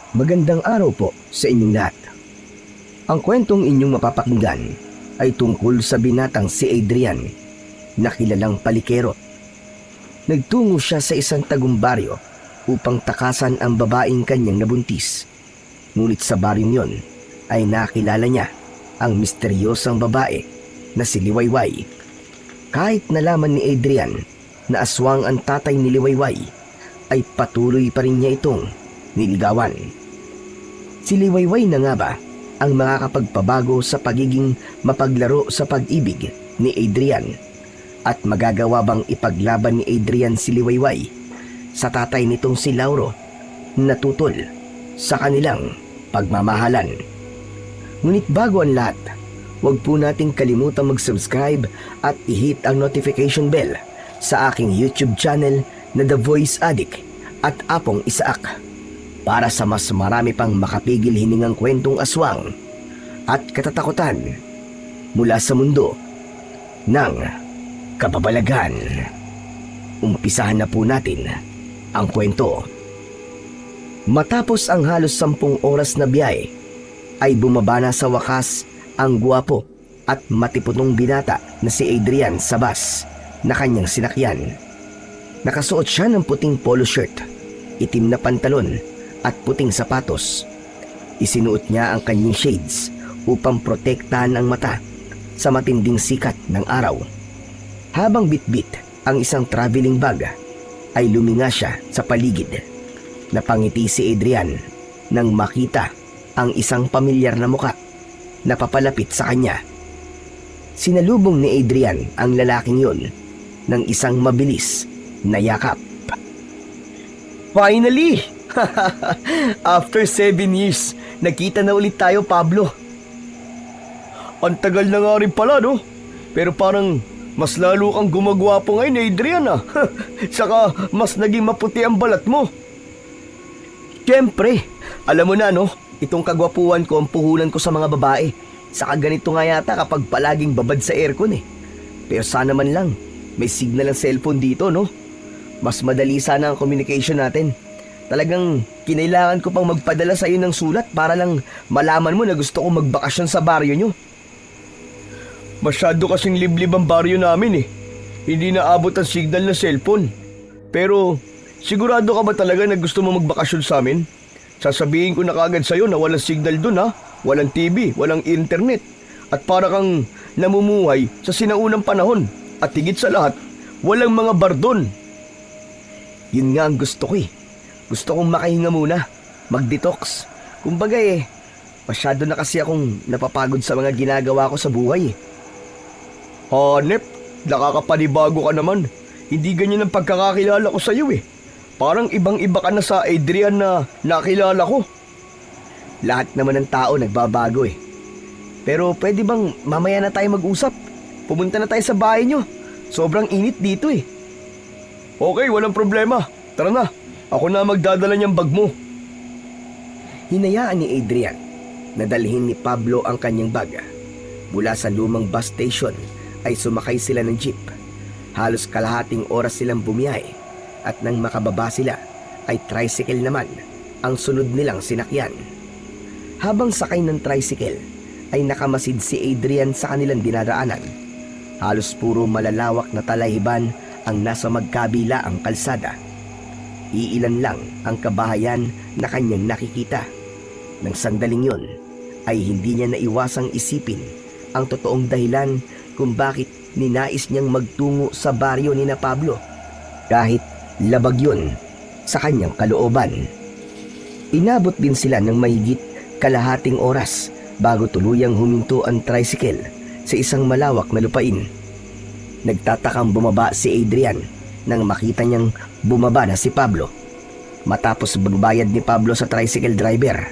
Magandang araw po sa inyong lahat. Ang kwentong inyong mapapakinggan ay tungkol sa binatang si Adrian na kilalang palikero. Nagtungo siya sa isang tagumbaryo upang takasan ang babaeng kanyang nabuntis. Ngunit sa baryong yon ay nakilala niya ang misteryosang babae na si Liwayway. Kahit nalaman ni Adrian na aswang ang tatay ni Liwayway, ay patuloy pa rin niya itong niligawan. Si Liwayway na nga ba ang makakapagpabago sa pagiging mapaglaro sa pag-ibig ni Adrian? At magagawa bang ipaglaban ni Adrian si Liwayway sa tatay nitong si Lauro na tutol sa kanilang pagmamahalan? Ngunit bago ang lahat, huwag po nating kalimutang mag-subscribe at i-hit ang notification bell sa aking YouTube channel na The Voice Addict at Apong Isaak, para sa mas marami pang makapigil hiningang kwentong aswang at katatakutan mula sa mundo ng kababalaghan. Umpisahan na po natin ang kwento. Matapos ang halos 10 oras na biyahe, ay bumaba na sa wakas ang gwapo at matipunong binata na si Adrian sa bus na kanyang sinakyan. Nakasuot siya ng puting polo shirt, itim na pantalon at puting sapatos. Isinuot niya ang kanyang shades upang protektahan ang mata sa matinding sikat ng araw. Habang bitbit ang isang traveling bag, ay luminga siya sa paligid. Napangiti si Adrian nang makita ang isang pamilyar na muka na papalapit sa kanya. Sinalubong ni Adrian ang lalaking yon ng isang mabilis na yakap. Finally! After 7 years, nakita na ulit tayo, Pablo. Ang tagal na nga rin pala, no? Pero parang mas lalo kang gumagwapo ngayon, Adrian, ah. Saka mas naging maputi ang balat mo. Siyempre, alam mo na, no? Itong kagwapuan ko ang puhunan ko sa mga babae. Saka ganito nga yata kapag palaging babad sa aircon, eh. Pero sana man lang, may signal ang cellphone dito, no? Mas madali sana ang communication natin. Talagang kinailangan ko pang magpadala sa iyo ng sulat para lang malaman mo na gusto ko magbakasyon sa baryo nyo. Masyado kasing liblib ang baryo namin, eh. Hindi na abot ang signal na cellphone. Pero sigurado ka ba talaga na gusto mo magbakasyon sa amin? Sasabihin ko na kagad sa'yo na walang signal dun, ha? Walang TV, walang internet. At para kang namumuhay sa sinaunang panahon. At higit sa lahat, walang mga bar dun. Yun nga ang gusto ko, eh. Gusto kong makahinga muna, mag-detox. Kumbaga, masyado na kasi akong napapagod sa mga ginagawa ko sa buhay, eh. Hanep, nakakapanibago ka naman. Hindi ganyan ang pagkakakilala ko sa iyo, eh. Parang ibang-iba ka na sa Adrian na nakilala ko. Lahat naman ng tao nagbabago, eh. Pero pwede bang mamaya na tayo mag-usap? Pumunta na tayo sa bahay nyo. Sobrang init dito, eh. Okay, walang problema. Tara na. Ako na magdadala niyang bag mo. Hinayaan ni Adrian na dalhin ni Pablo ang kanyang bag. Mula sa lumang bus station ay sumakay sila ng jeep. Halos kalahating oras silang bumiyahe at nang makababa sila ay tricycle naman ang sunod nilang sinakyan. Habang sakay ng tricycle ay nakamasid si Adrian sa kanilang dinadaanan. Halos puro malalawak na talahiban ang nasa magkabila ang kalsada. Iilan lang ang kabahayan na kanyang nakikita. Nang sandaling yon ay hindi niya naiwasang isipin ang totoong dahilan kung bakit ninais niyang magtungo sa baryo ni na Pablo. Kahit labag yon sa kanyang kalooban. Inabot din sila ng mahigit kalahating oras bago tuluyang huminto ang tricycle sa isang malawak na lupain. Nagtatakang bumaba si Adrian nang makita niyang bumaba na si Pablo. Matapos magbayad ni Pablo sa tricycle driver,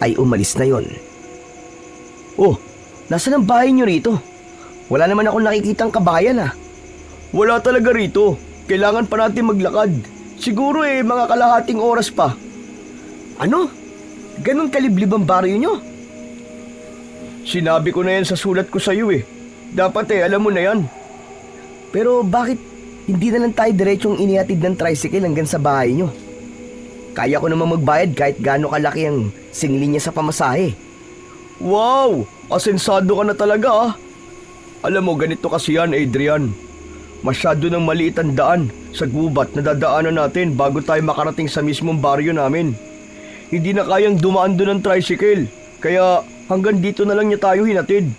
ay umalis na yon. Oh, nasaan ang bahay niyo rito? Wala naman akong nakikitang kabayan, ah. Wala talaga rito. Kailangan pa natin maglakad. Siguro mga kalahating oras pa. Ano? Ganun kaliblib ang baryo nyo? Sinabi ko na yan sa sulat ko sa iyo, eh. Dapat alam mo na yan. Pero bakit hindi na lang tayo diretsong inihatid ng tricycle hanggang sa bahay nyo? Kaya ko namang magbayad kahit gaano kalaki ang singli niya sa pamasahe. Wow! Asensado ka na talaga ah. Alam mo, ganito kasi yan, Adrian. Masyado nang maliit ang daan sa gubat na dadaanan natin bago tayo makarating sa mismong baryo namin. Hindi na kayang dumaan doon ng tricycle, kaya hanggang dito na lang niya tayo hinatid.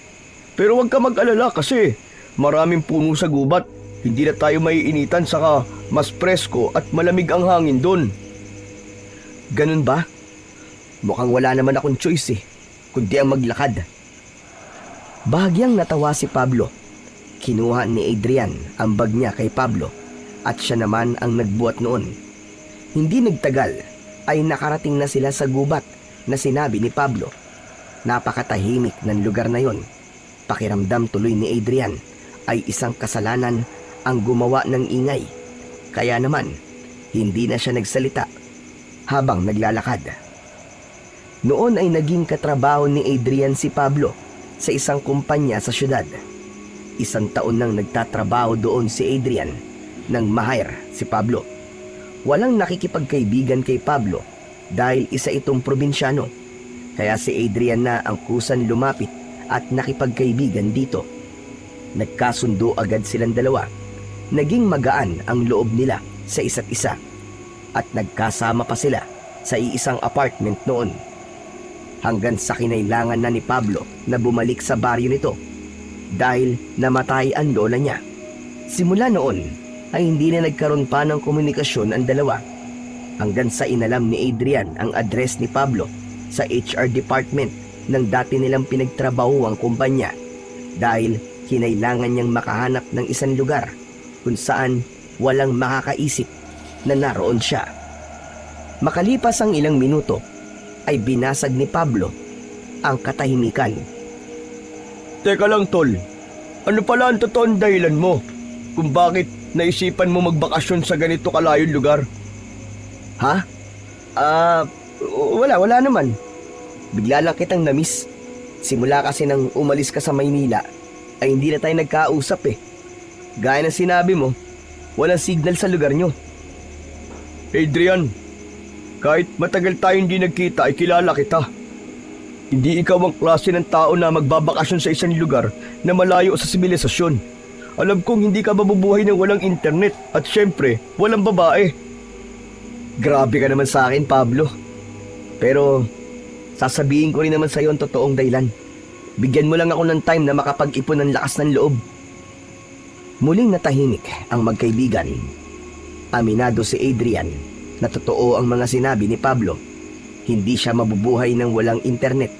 Pero huwag ka mag-alala kasi maraming puno sa gubat. Hindi na tayo maiinitan, saka mas presko at malamig ang hangin doon. Ganun ba? Mukhang wala naman akong choice kundi ang maglakad. Bahagyang natawa si Pablo. Kinuha ni Adrian ang bag niya kay Pablo at siya naman ang nagbuhat noon. Hindi nagtagal ay nakarating na sila sa gubat na sinabi ni Pablo. Napakatahimik ng lugar na yon. Pakiramdam tuloy ni Adrian ay isang kasalanan ang gumawa ng ingay. Kaya naman, hindi na siya nagsalita habang naglalakad. Noon ay naging katrabaho ni Adrian si Pablo sa isang kumpanya sa syudad. 1 taon nang nagtatrabaho doon si Adrian nang ma-hire si Pablo. Walang nakikipagkaibigan kay Pablo dahil isa itong probinsyano. Kaya si Adrian na ang kusan lumapit at nakipagkaibigan dito. Nagkasundo agad silang dalawa. Naging magaan ang loob nila sa isa't isa at nagkasama pa sila sa iisang apartment noon. Hanggang sa kinailangan na ni Pablo na bumalik sa baryo nito dahil namatay ang lola niya. Simula noon ay hindi na nagkaroon pa ng komunikasyon ang dalawa hanggang sa inalam ni Adrian ang address ni Pablo sa HR department ng dati nilang pinagtrabahuang kumpanya dahil kinailangan niyang makahanap ng isang lugar kung saan walang makakaisip na naroon siya. Makalipas ang ilang minuto ay binasag ni Pablo ang katahimikan. Teka lang tol, ano pala ang totoong dahilan mo kung bakit naisipan mo magbakasyon sa ganito kalayong lugar? Ha? Wala naman. Bigla lang kitang na-miss. Simula kasi nang umalis ka sa Maynila ay hindi na tayo nagkausap Gaya ng sinabi mo, walang signal sa lugar nyo. Adrian, kahit matagal tayo hindi nagkita ay kilala kita. Hindi ikaw ang klase ng tao na magbabakasyon sa isang lugar na malayo sa sibilisasyon. Alam kong hindi ka mabubuhay ng walang internet at syempre, walang babae. Grabe ka naman sa akin, Pablo. Pero sasabihin ko rin naman sa iyo ang totoong dahilan. Bigyan mo lang ako ng time na makapag-ipon ng lakas ng loob. Muling natahimik ang magkaibigan. Aminado si Adrian na totoo ang mga sinabi ni Pablo. Hindi siya mabubuhay ng walang internet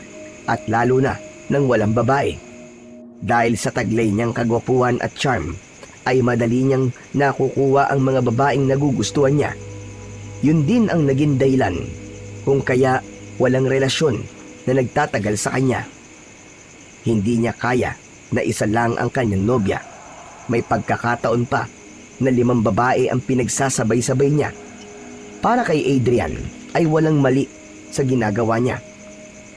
at lalo na ng walang babae. Dahil sa taglay niyang kagwapuan at charm, ay madali niyang nakukuha ang mga babaeng nagugustuhan niya. Yun din ang naging dahilan kung kaya walang relasyon na nagtatagal sa kanya. Hindi niya kaya na isa lang ang kanyang nobya. May pagkakataon pa na 5 babae ang pinagsasabay-sabay niya. Para kay Adrian ay walang mali sa ginagawa niya.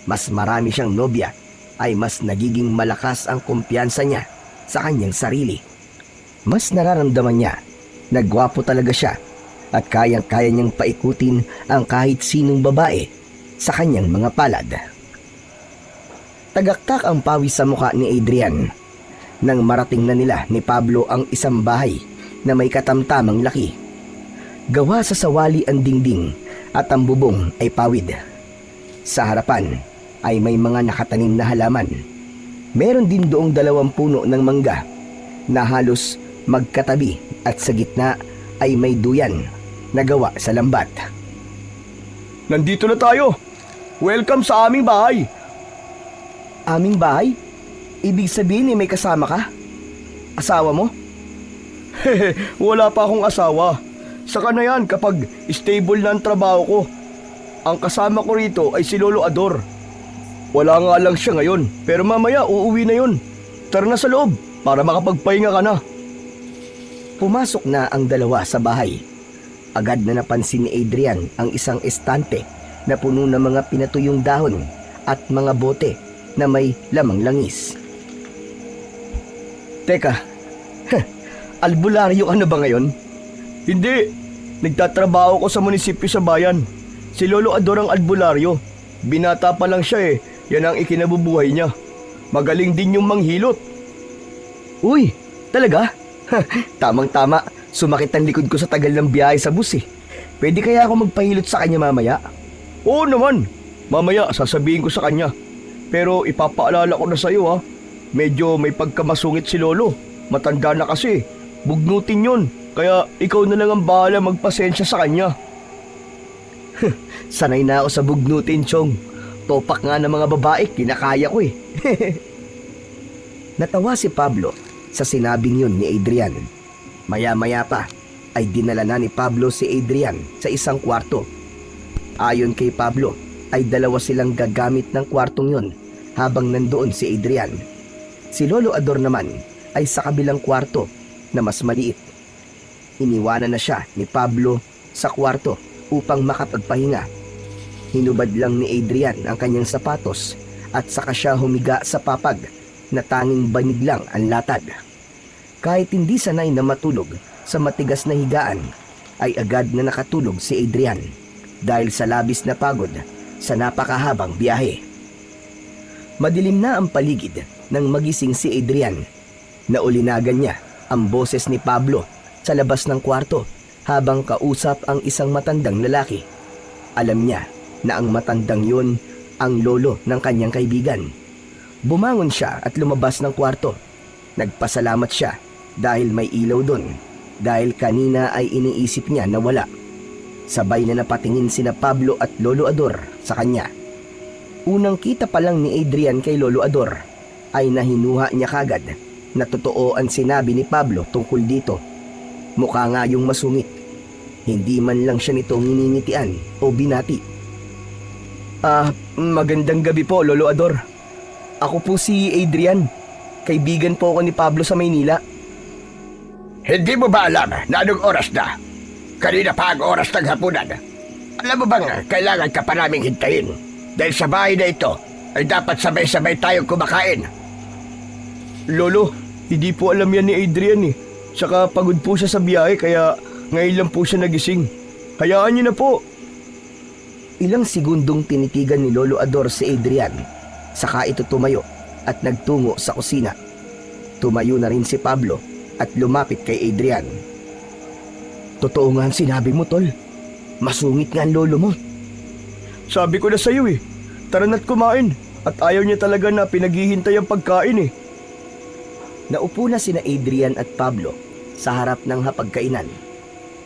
Mas marami siyang nobya ay mas nagiging malakas ang kumpiyansa niya sa kanyang sarili. Mas nararamdaman niya na gwapo talaga siya at kayang-kaya niyang paikutin ang kahit sinong babae sa kanyang mga palad. Tagaktak ang pawis sa mukha ni Adrian nang marating na nila ni Pablo ang isang bahay na may katamtamang laki. Gawa sa sawali ang dingding at ang bubong ay pawid. Sa harapan ay may mga nakatanim na halaman. Meron din doong 2 puno ng mangga na halos magkatabi at sa gitna ay may duyan na gawa sa lambat. Nandito na tayo! Welcome sa aming bahay! Aming bahay? Ibig sabihin may kasama ka? Asawa mo? Hehe, wala pa akong asawa. Saka na yan kapag stable na ang trabaho ko. Ang kasama ko rito ay si Lolo Ador. Wala nga lang siya ngayon, pero mamaya uuwi na yun. Tara na sa loob para makapagpahinga ka na. Pumasok na ang dalawa sa bahay. Agad na napansin ni Adrian ang isang estante na puno ng mga pinatuyong dahon at mga bote na may lamang langis. Teka, albularyo ka na ba ngayon? Hindi, nagtatrabaho ko sa munisipyo sa bayan. Si Lolo Ador ang albularyo. Binata pa lang siya eh. Yan ang ikinabubuhay niya. Magaling din yung manghilot. Uy, talaga? Tamang-tama, sumakit ang likod ko sa tagal ng biyahe sa bus eh. Pwede kaya ako magpahilot sa kanya mamaya? Oo naman. Mamaya sasabihin ko sa kanya. Pero ipapaalala ko na sa'yo ha. Medyo may pagkamasungit si Lolo. Matanda na kasi. Bugnutin yun. Kaya ikaw na lang ang bahala magpasensya sa kanya. Sanay na ako sa bugnutin, Chong. Topak nga ng mga babae, kinakaya ko eh. Natawa si Pablo sa sinabing yun ni Adrian. Maya-maya pa ay dinala na ni Pablo si Adrian sa isang kwarto. Ayon kay Pablo ay dalawa silang gagamit ng kwartong yun habang nandoon si Adrian. Si Lolo Ador naman ay sa kabilang kwarto na mas maliit. Iniwanan na siya ni Pablo sa kwarto upang makapagpahinga. Hinubad lang ni Adrian ang kanyang sapatos at saka siya humiga sa papag na tanging banig lang ang latag. Kahit hindi sanay na matulog sa matigas na higaan, ay agad na nakatulog si Adrian dahil sa labis na pagod sa napakahabang biyahe. Madilim na ang paligid nang magising si Adrian. Naulinagan niya ang boses ni Pablo sa labas ng kwarto habang kausap ang isang matandang lalaki. Alam niya na ang matandang yun ang lolo ng kanyang kaibigan. Bumangon siya at lumabas ng kwarto. Nagpasalamat siya dahil may ilaw doon, dahil kanina ay iniisip niya na wala. Sabay na napatingin sina Pablo at Lolo Ador sa kanya. Unang kita pa lang ni Adrian kay Lolo Ador ay nahinuha niya kagad na totoo ang sinabi ni Pablo tungkol dito. Mukha nga yung masungit. Hindi man lang siya nito nginingitian o binati. Magandang gabi po, Lolo Ador. Ako po si Adrian. Kaibigan po ako ni Pablo sa Maynila. Hindi mo ba alam na anong oras na? Kanina pa ang oras ng hapunan. Alam mo bang kailangan ka pa naming hintayin? Dahil sa bahay na ito ay dapat sabay-sabay tayong kumakain. Lolo, hindi po alam yan ni Adrian eh. Saka pagod po siya sa biyahe kaya ngayon lang po siya nagising. Hayaan niyo na po. Ilang segundong tinitigan ni Lolo Ador si Adrian. Saka ito tumayo at nagtungo sa kusina. Tumayo na rin si Pablo at lumapit kay Adrian. Totoo nga ang sinabi mo, Tol. Masungit nga ang lolo mo. Sabi ko na sa'yo eh. Tara na't kumain. At ayaw niya talaga na pinaghihintay ang pagkain eh. Naupo na sina Adrian at Pablo sa harap ng hapagkainan.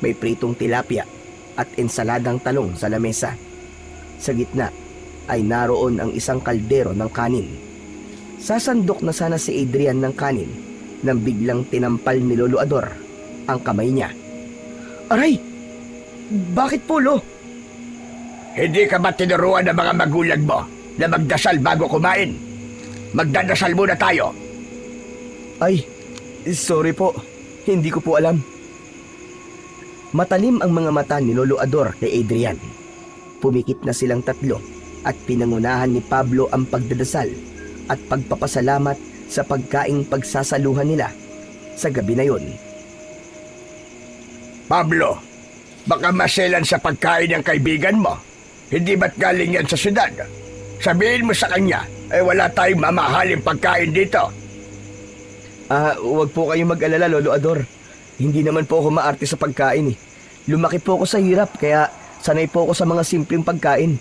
May pritong tilapia at ensaladang talong sa lamesa. Sa gitna ay naroon ang isang kaldero ng kanin. Sasandok na sana si Adrian ng kanin nang biglang tinampal ni Lolo Ador ang kamay niya. Aray! Bakit po, Lo? Hindi ka ba tinuruan ng mga magulang mo na magdasal bago kumain? Magdadasal muna tayo. Ay, sorry po. Hindi ko po alam. Matalim ang mga mata ni Lolo Ador kay Adrian. Pumikit na silang tatlo at pinangunahan ni Pablo ang pagdadasal at pagpapasalamat sa pagkaing pagsasaluhan nila sa gabi na yon. Pablo, baka maselan sa pagkain ng kaibigan mo. Hindi ba't galing yan sa syudad? Sabihin mo sa kanya, wala tayong mamahaling pagkain dito. Huwag po kayong mag-alala, Lolo Ador. Hindi naman po ako maarte sa pagkain eh. Lumaki po ako sa hirap kaya sanay po ako sa mga simpleng pagkain.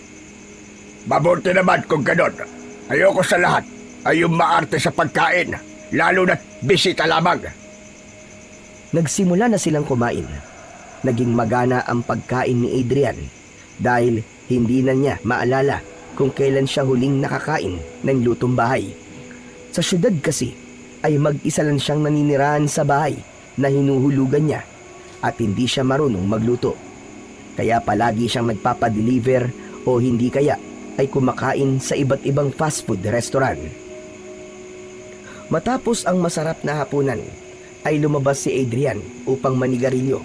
Mabuti naman kung ganon. Ayoko sa lahat ay yung maarte sa pagkain, lalo na't bisita lamang. Nagsimula na silang kumain. Naging magana ang pagkain ni Adrian dahil hindi na niya maalala kung kailan siya huling nakakain ng lutong bahay. Sa syudad kasi ay mag-isa lang siyang naninirahan sa bahay na hinuhulugan niya at hindi siya marunong magluto. Kaya palagi siyang nagpapadeliver o hindi kaya ay kumakain sa iba't ibang fast food restaurant. Matapos ang masarap na hapunan ay lumabas si Adrian upang manigarilyo.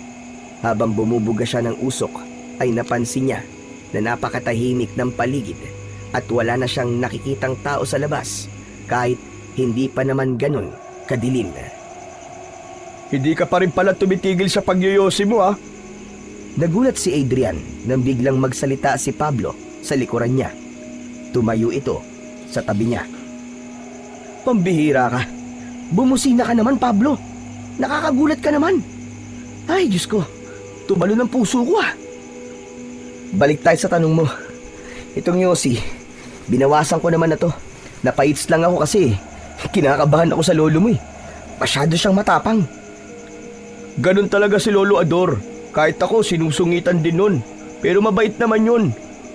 Habang bumubuga siya ng usok ay napansin niya na napakatahimik ng paligid at wala na siyang nakikitang tao sa labas kahit hindi pa naman ganun kadilim. Hindi ka pa rin pala tumitigil sa pagyoyosi mo ha? Nagulat si Adrian nang biglang magsalita si Pablo sa likuran niya. Tumayo ito sa tabi niya. Pambihira ka. Bumusina ka naman, Pablo. Nakakagulat ka naman. Ay, Diyos ko. Tumalo ng puso ko ah. Balik tayo sa tanong mo. Itong Yossi, binawasan ko naman na to. Napaits lang ako kasi kinakabahan ako sa lolo mo eh. Masyado siyang matapang. Ganun talaga si Lolo Ador. Kahit ako sinusungitan din nun. Pero mabait naman yun.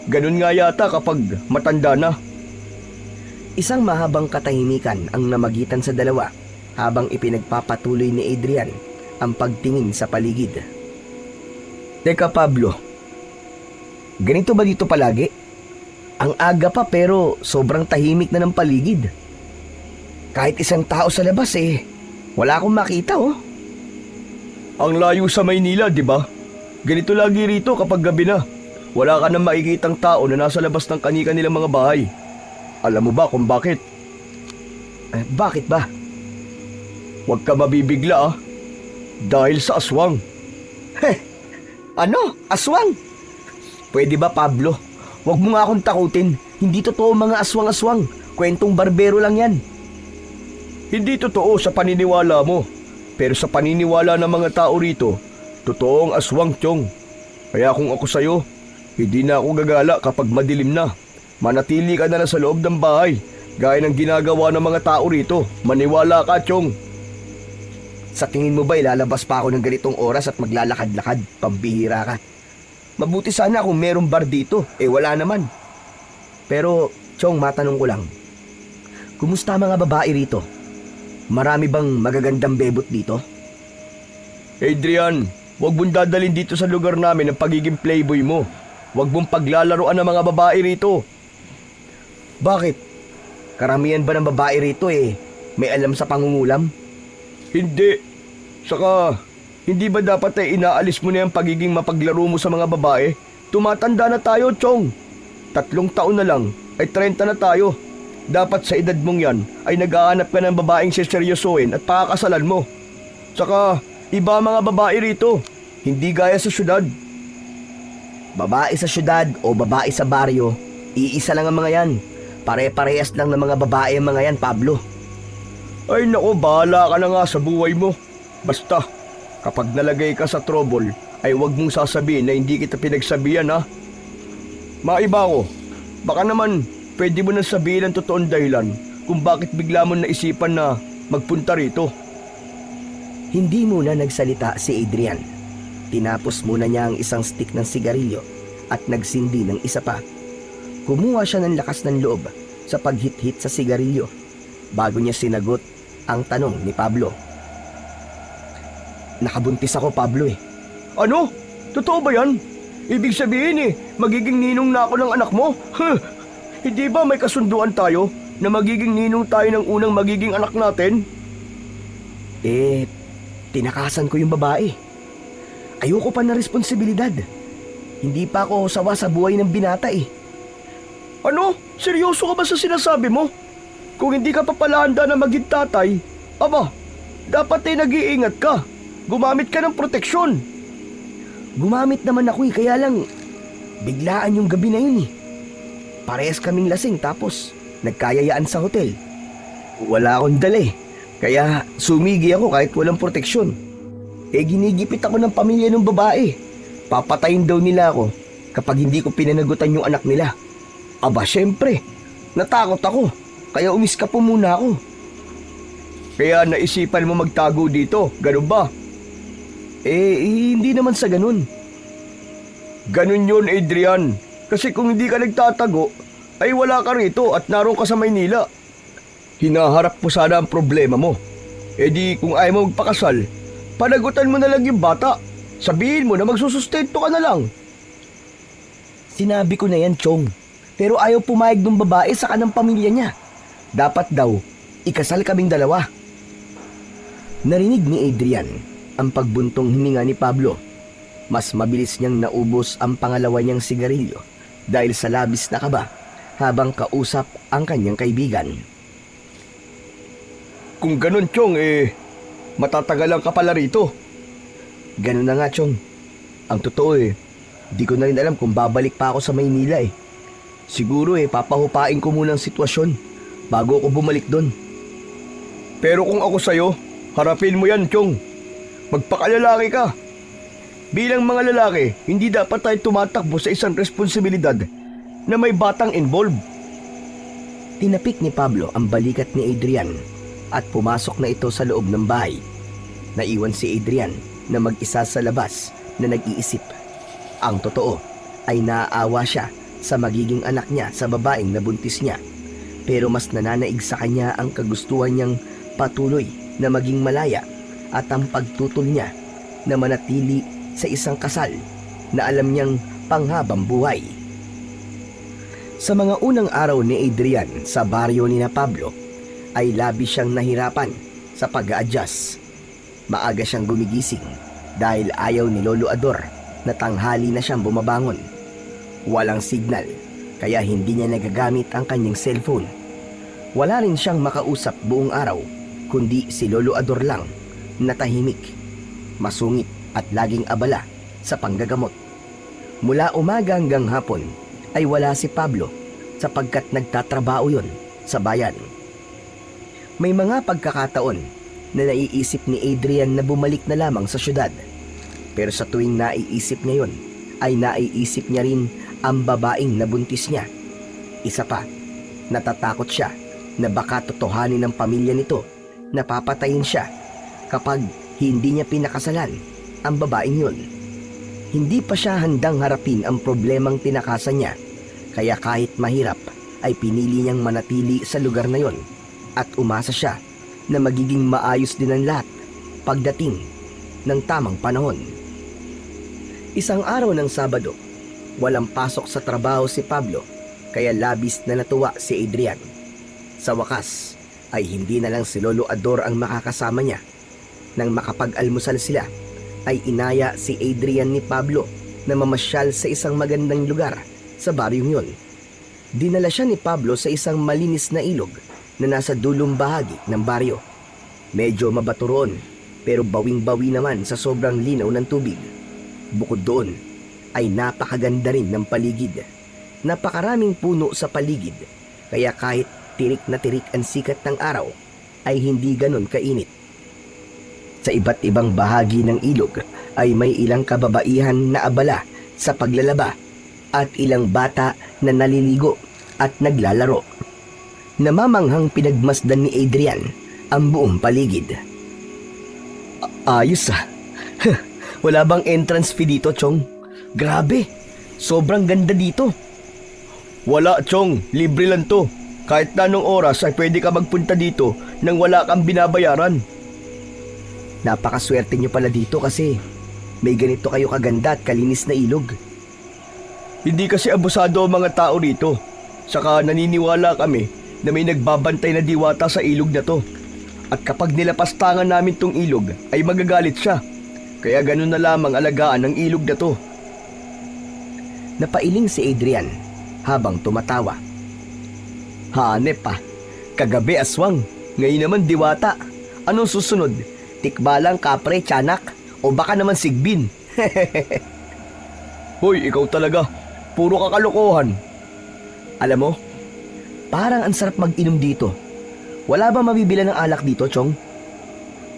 Ganun nga yata kapag matanda na. Isang mahabang katahimikan ang namagitan sa dalawa habang ipinagpapatuloy ni Adrian ang pagtingin sa paligid. Teka Pablo, ganito ba dito palagi? Ang aga pa pero sobrang tahimik na ng paligid. Kahit isang tao sa labas wala akong makita oh. Ang layo sa Maynila, di ba? Ganito lagi rito kapag gabi na. Wala ka nang makikitang tao na nasa labas ng kani-kanilang mga bahay. Alam mo ba kung bakit? Bakit ba? Huwag ka mabibigla Dahil sa aswang. Ano? Aswang? Pwede ba Pablo? Huwag mo nga akong takutin. Hindi totoo mga aswang-aswang. Kwentong barbero lang yan. Hindi totoo sa paniniwala mo. Pero sa paniniwala ng mga tao rito, totoo ang aswang, Chong. Kaya kung ako sa'yo, hindi na ako gagala kapag madilim na. Manatili ka na lang sa loob ng bahay, gaya ng ginagawa ng mga tao rito. Maniwala ka, Chong. Sa tingin mo ba ilalabas pa ako ng ganitong oras at maglalakad-lakad? Pambihira ka. Mabuti sana kung merong bar dito. Wala naman. Pero, Chong, matanong ko lang. Kumusta mga babae rito? Marami bang magagandang bebot dito? Adrian, huwag mong dadalhin dito sa lugar namin ang pagiging playboy mo. Huwag mong paglalaroan ng mga babae rito. Bakit? Karamihan ba ng babae rito may alam sa pangungulam? Hindi. Saka, hindi ba dapat inaalis mo na yung pagiging mapaglaro mo sa mga babae? Tumatanda na tayo, Chong. 3 taon na lang, ay 30 na tayo. Dapat sa edad mong yan, ay nag-aanap ka ng babaeng siseryosohin at pakakasalan mo. Saka, iba mga babae rito. Hindi gaya sa syudad. Babae sa syudad o babae sa baryo, iisa lang ang mga yan. Pare-parehas lang ng mga babae ang mga yan, Pablo. Ay nako, bahala ka na nga sa buhay mo. Basta, kapag nalagay ka sa trouble, ay huwag mong sasabihin na hindi kita pinagsabihan ha. Maiba ko, baka naman pwede mo nang sabihin ang totoong dahilan kung bakit bigla mo naisipan na magpunta rito. Hindi muna nagsalita si Adrian. Tinapos muna niya ang isang stick ng sigarilyo at nagsindi ng isa pa. Kumuha siya ng lakas ng loob sa paghit-hit sa sigarilyo bago niya sinagot ang tanong ni Pablo. Nakabuntis ako, Pablo Ano? Totoo ba yan? Ibig sabihin magiging ninong na ako ng anak mo? Hindi ba may kasunduan tayo na magiging ninong tayo ng unang magiging anak natin? Tinakasan ko yung babae. Ayoko pa ng responsibilidad. Hindi pa ako sawa sa buhay ng binata Ano? Seryoso ka ba sa sinasabi mo? Kung hindi ka pa pala handa na maging tatay, aba, dapat nag-iingat ka. Gumamit ka ng proteksyon. Gumamit naman ako kaya lang biglaan yung gabi na yun Parehas kaming lasing tapos nagkayayaan sa hotel. Wala akong dala kaya sumigi ako kahit walang proteksyon. Ginigipit ako ng pamilya ng babae. Papatayin daw nila ako kapag hindi ko pinanagutan yung anak nila. Aba, syempre, natakot ako kaya umiskapo muna ako. Kaya naisipan mo magtago dito, ganun ba? Hindi naman sa ganun. Ganun yun, Adrian. Kasi kung hindi ka nagtatago, ay wala ka rito at naroon ka sa Maynila. Hinaharap mo sana ang problema mo. Di kung ayaw mo magpakasal, panagutan mo na lang yung bata. Sabihin mo na magsusustento ka na lang. Sinabi ko na yan, Chong. Pero ayaw pumayag ng babae sa kanang pamilya niya. Dapat daw, ikasal kaming dalawa. Narinig ni Adrian ang pagbuntong hininga ni Pablo. Mas mabilis niyang naubos ang pangalawa niyang sigarilyo dahil sa labis na kaba habang kausap ang kanyang kaibigan. Kung ganun, Chong, matatagalan ka pala rito. Ganun na nga, Chong. Ang totoo di ko na rin alam kung babalik pa ako sa Maynila Siguro papahupain ko muna ang sitwasyon bago ako bumalik doon. Pero kung ako sa'yo, harapin mo yan, Chong. Magpakalalaki ka. Bilang mga lalaki, hindi dapat tayo tumatakbo sa isang responsibilidad na may batang involved. Tinapik ni Pablo ang balikat ni Adrian at pumasok na ito sa loob ng bahay. Naiwan si Adrian na mag-isa sa labas na nag-iisip. Ang totoo ay naaawa siya sa magiging anak niya sa babaeng nabuntis niya. Pero mas nananaig sa kanya ang kagustuhan niyang patuloy na maging malaya at ang pagtutol niya na manatili sa isang kasal na alam niyang panghabang buhay. Sa mga unang araw ni Adrian sa baryo ni na Pablo ay labis siyang nahirapan sa pag-a-adjust. Maaga siyang gumigising dahil ayaw ni Lolo Ador na tanghali na siyang bumabangon. Walang signal kaya hindi niya nagagamit ang kanyang cellphone. Wala rin siyang makausap buong araw kundi si Lolo Ador lang na tahimik, masungit at laging abala sa panggagamot. Mula umaga hanggang hapon ay wala si Pablo sapagkat nagtatrabaho yon sa bayan. May mga pagkakataon na naiisip ni Adrian na bumalik na lamang sa syudad. Pero sa tuwing naiisip niya yon, ay naiisip niya rin ang babaeng nabuntis niya. Isa pa, natatakot siya na baka totohanin ng pamilya nito na papatayin siya kapag hindi niya pinakasalan ang babaeng yun. Hindi pa siya handang harapin ang problemang tinakasan niya, kaya kahit mahirap ay pinili niyang manatili sa lugar na yon at umasa siya na magiging maayos din ang lahat pagdating ng tamang panahon. Isang araw ng Sabado, walang pasok sa trabaho si Pablo kaya labis na natuwa si Adrian. Sa wakas ay hindi na lang si Lolo Ador ang makakasama niya. Nang makapag-almusal sila ay inaya si Adrian ni Pablo na mamasyal sa isang magandang lugar sa baryong yun. Dinala siya ni Pablo sa isang malinis na ilog na nasa dulong bahagi ng baryo. Medyo mabato roon pero bawing-bawi naman sa sobrang linaw ng tubig. Bukod doon ay napakaganda rin ng paligid. Napakaraming puno sa paligid kaya kahit tirik na tirik ang sikat ng araw ay hindi ganon kainit. Sa iba't ibang bahagi ng ilog ay may ilang kababaihan na abala sa paglalaba at ilang bata na naliligo at naglalaro. Namamanghang pinagmasdan ni Adrian ang buong paligid. Ayos Wala bang entrance fee dito, Chong? Grabe, sobrang ganda dito. Wala, Chong. Libre lang to. Kahit na anong oras ay pwede ka magpunta dito nang wala kang binabayaran. Napakaswerte niyo pala dito kasi may ganito kayo kaganda at kalinis na ilog. Hindi kasi abusado ang mga tao rito. Saka naniniwala kami na may nagbabantay na diwata sa ilog na to. At kapag nilapastangan namin tong ilog ay magagalit siya. Kaya ganun na lamang alagaan ng ilog na to. Napailing si Adrian habang tumatawa. Hanep kagabi aswang, ngayon naman diwata. Anong susunod? Tikbalang, kapre, tiyanak, o baka naman sigbin? Hoy, ikaw talaga. Puro kakalokohan. Alam mo, parang ang sarap mag-inom dito. Wala ba mabibila ng alak dito, Chong?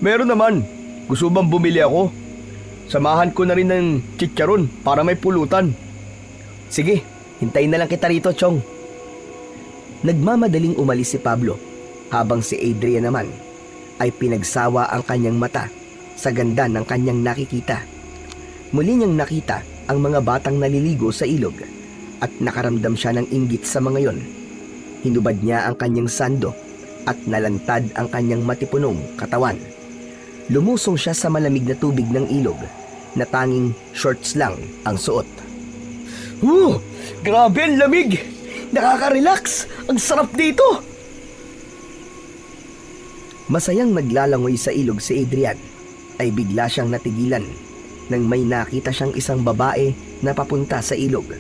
Meron naman. Gusto bang bumili ako? Samahan ko na rin ng chicharon para may pulutan. Sige, hintayin na lang kita rito, Chong. Nagmamadaling umalis si Pablo habang si Adrian naman ay pinagsawa ang kanyang mata sa ganda ng kanyang nakikita. Muli niyang nakita ang mga batang naliligo sa ilog at nakaramdam siya ng inggit sa mga yon. Hinubad niya ang kanyang sando at nalantad ang kanyang matipunong katawan. Lumusong siya sa malamig na tubig ng ilog na tanging shorts lang ang suot. Grabe ang lamig! Nakaka-relax! Ang sarap dito! Masayang naglalangoy sa ilog si Adrian ay bigla siyang natigilan nang may nakita siyang isang babae na papunta sa ilog.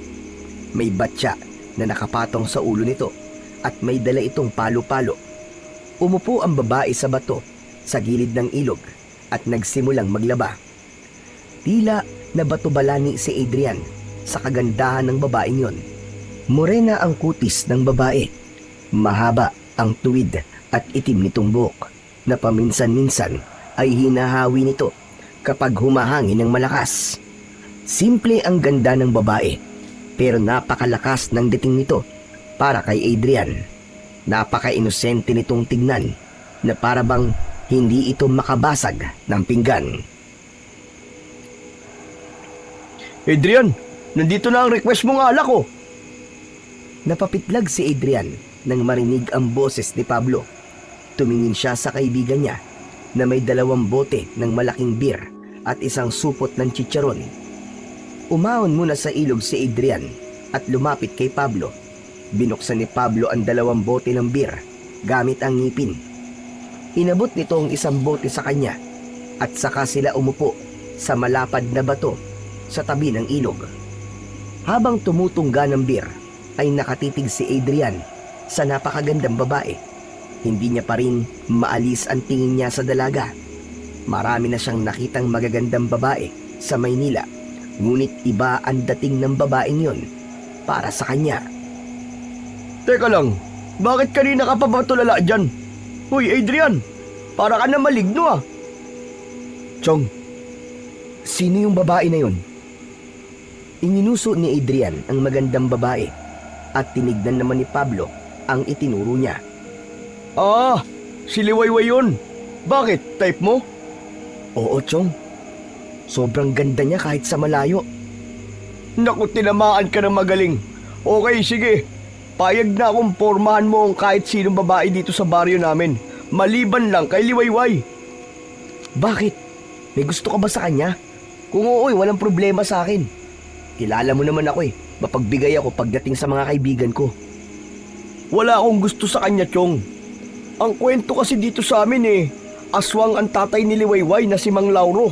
May batya na nakapatong sa ulo nito at may dala itong palo-palo. Umupo ang babae sa bato sa gilid ng ilog at nagsimulang maglaba. Tila na batubalani si Adrian sa kagandahan ng babaeng yon. Morena ang kutis ng babae. Mahaba ang tuwid at itim nitong buhok na paminsan-minsan ay hinahawi nito kapag humahangin ng malakas. Simple ang ganda ng babae pero napakalakas ng dating nito para kay Adrian. Napaka-inosente nitong tignan na para bang hindi ito makabasag ng pinggan. Adrian, nandito na ang request mong alak ko. Napapitlag si Adrian nang marinig ang boses ni Pablo. Tumingin siya sa kaibigan niya na may 2 bote ng malaking beer at isang supot ng chicharon. Umahon muna sa ilog si Adrian at lumapit kay Pablo. Binuksan ni Pablo ang 2 bote ng beer gamit ang ngipin. Inabot nito ang isang bote sa kanya at saka sila umupo sa malapad na bato sa tabi ng ilog. Habang tumutungga ng beer ay nakatitig si Adrian sa napakagandang babae. Hindi niya pa rin maalis ang tingin niya sa dalaga. Marami na siyang nakitang magagandang babae sa Maynila, ngunit iba ang dating ng babaeng yon para sa kanya. Teka lang, bakit kanina ka pa ba tulala dyan? Uy, Adrian, para ka na maligno ah. Chong, sino yung babae na yon? Ininuso ni Adrian ang magandang babae at tinignan naman ni Pablo ang itinuro niya. Ah, si Liwayway yun. Bakit? Type mo? Oo, Chong. Sobrang ganda niya kahit sa malayo. Naku, tinamaan ka ng magaling. Okay, sige. Payag na akong pormahan mo ang kahit sinong babae dito sa baryo namin. Maliban lang kay Liwayway. Bakit? May gusto ka ba sa kanya? Kung oo, walang problema sa akin. Kilala mo naman ako eh. Mapagbigay ako pagdating sa mga kaibigan ko. Wala akong gusto sa kanya, Chong. Ang kwento kasi dito sa amin eh, aswang ang tatay ni Liwayway na si Mang Lauro.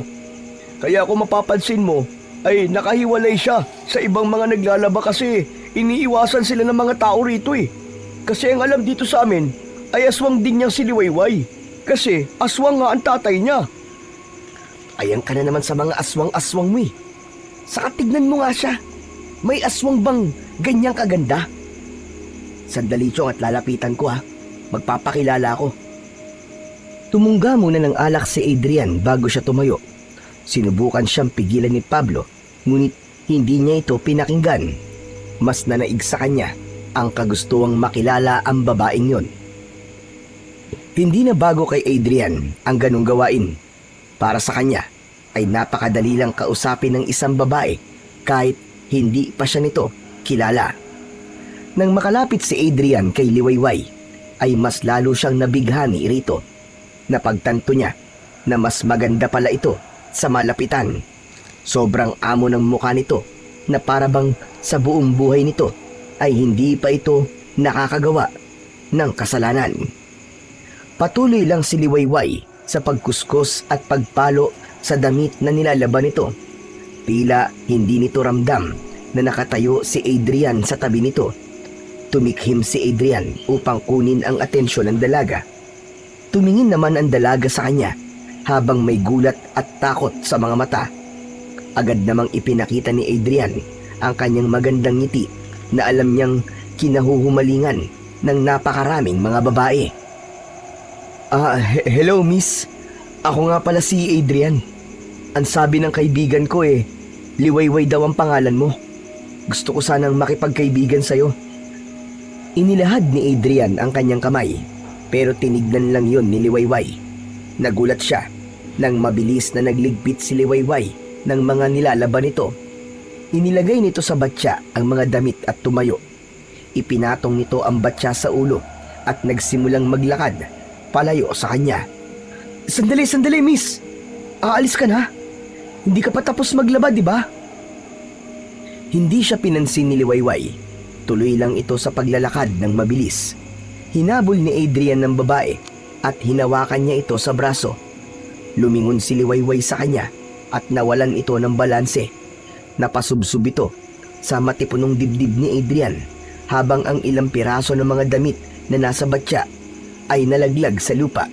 Kaya kung mapapansin mo, ay nakahiwalay siya sa ibang mga naglalaba kasi iniiwasan sila ng mga tao rito eh. Kasi ang alam dito sa amin ay aswang din niyang si Liwayway. Kasi aswang nga ang tatay niya. Ayan ka na naman sa mga aswang-aswang mo eh. Saka tignan mo nga siya. May aswang bang ganyang kaganda? Sandali, Chong, at lalapitan ko ha. Magpapakilala ako. Tumungga muna ng alak si Adrian bago siya tumayo. Sinubukan siyang pigilan ni Pablo, ngunit hindi niya ito pinakinggan. Mas nanaig sa kanya ang kagustuhang makilala ang babaeng yon. Hindi na bago kay Adrian ang ganong gawain. Para sa kanya ay napakadali lang kausapin ng isang babae kahit hindi pa siya nito kilala. Nang makalapit si Adrian kay Liwayway, ay mas lalo siyang nabighani rito. Napagtanto niya na mas maganda pala ito sa malapitan. Sobrang amo ng mukha nito na para bang sa buong buhay nito ay hindi pa ito nakakagawa ng kasalanan. Patuloy lang si Liwayway sa pagkuskus at pagpalo sa damit na nilalaban nito. Tila hindi nito ramdam na nakatayo si Adrian sa tabi nito. Tumikhim si Adrian upang kunin ang atensyon ng dalaga. Tumingin naman ang dalaga sa kanya habang may gulat at takot sa mga mata. Agad namang ipinakita ni Adrian ang kanyang magandang ngiti na alam niyang kinahuhumalingan ng napakaraming mga babae. Hello miss. Ako nga pala si Adrian. Ang sabi ng kaibigan ko Liwayway daw ang pangalan mo. Gusto ko sanang makipagkaibigan sa'yo. Inilahad ni Adrian ang kanyang kamay, pero tinignan lang yon ni Liwayway. Nagulat siya nang mabilis na nagligpit si Liwayway ng mga nilalaban nito. Inilagay nito sa batya ang mga damit at tumayo. Ipinatong nito ang batya sa ulo at nagsimulang maglakad palayo sa kanya. Sandali miss. Aalis ka na? Hindi ka pa tapos maglaba, di ba? Hindi siya pinansin ni Liwayway. Tuloy lang ito sa paglalakad ng mabilis. Hinabol ni Adrian ng babae at hinawakan niya ito sa braso. Lumingon si Liwayway sa kanya at nawalan ito ng balanse. Napasubsob ito sa matipunong dibdib ni Adrian habang ang ilang piraso ng mga damit na nasa batya ay nalaglag sa lupa.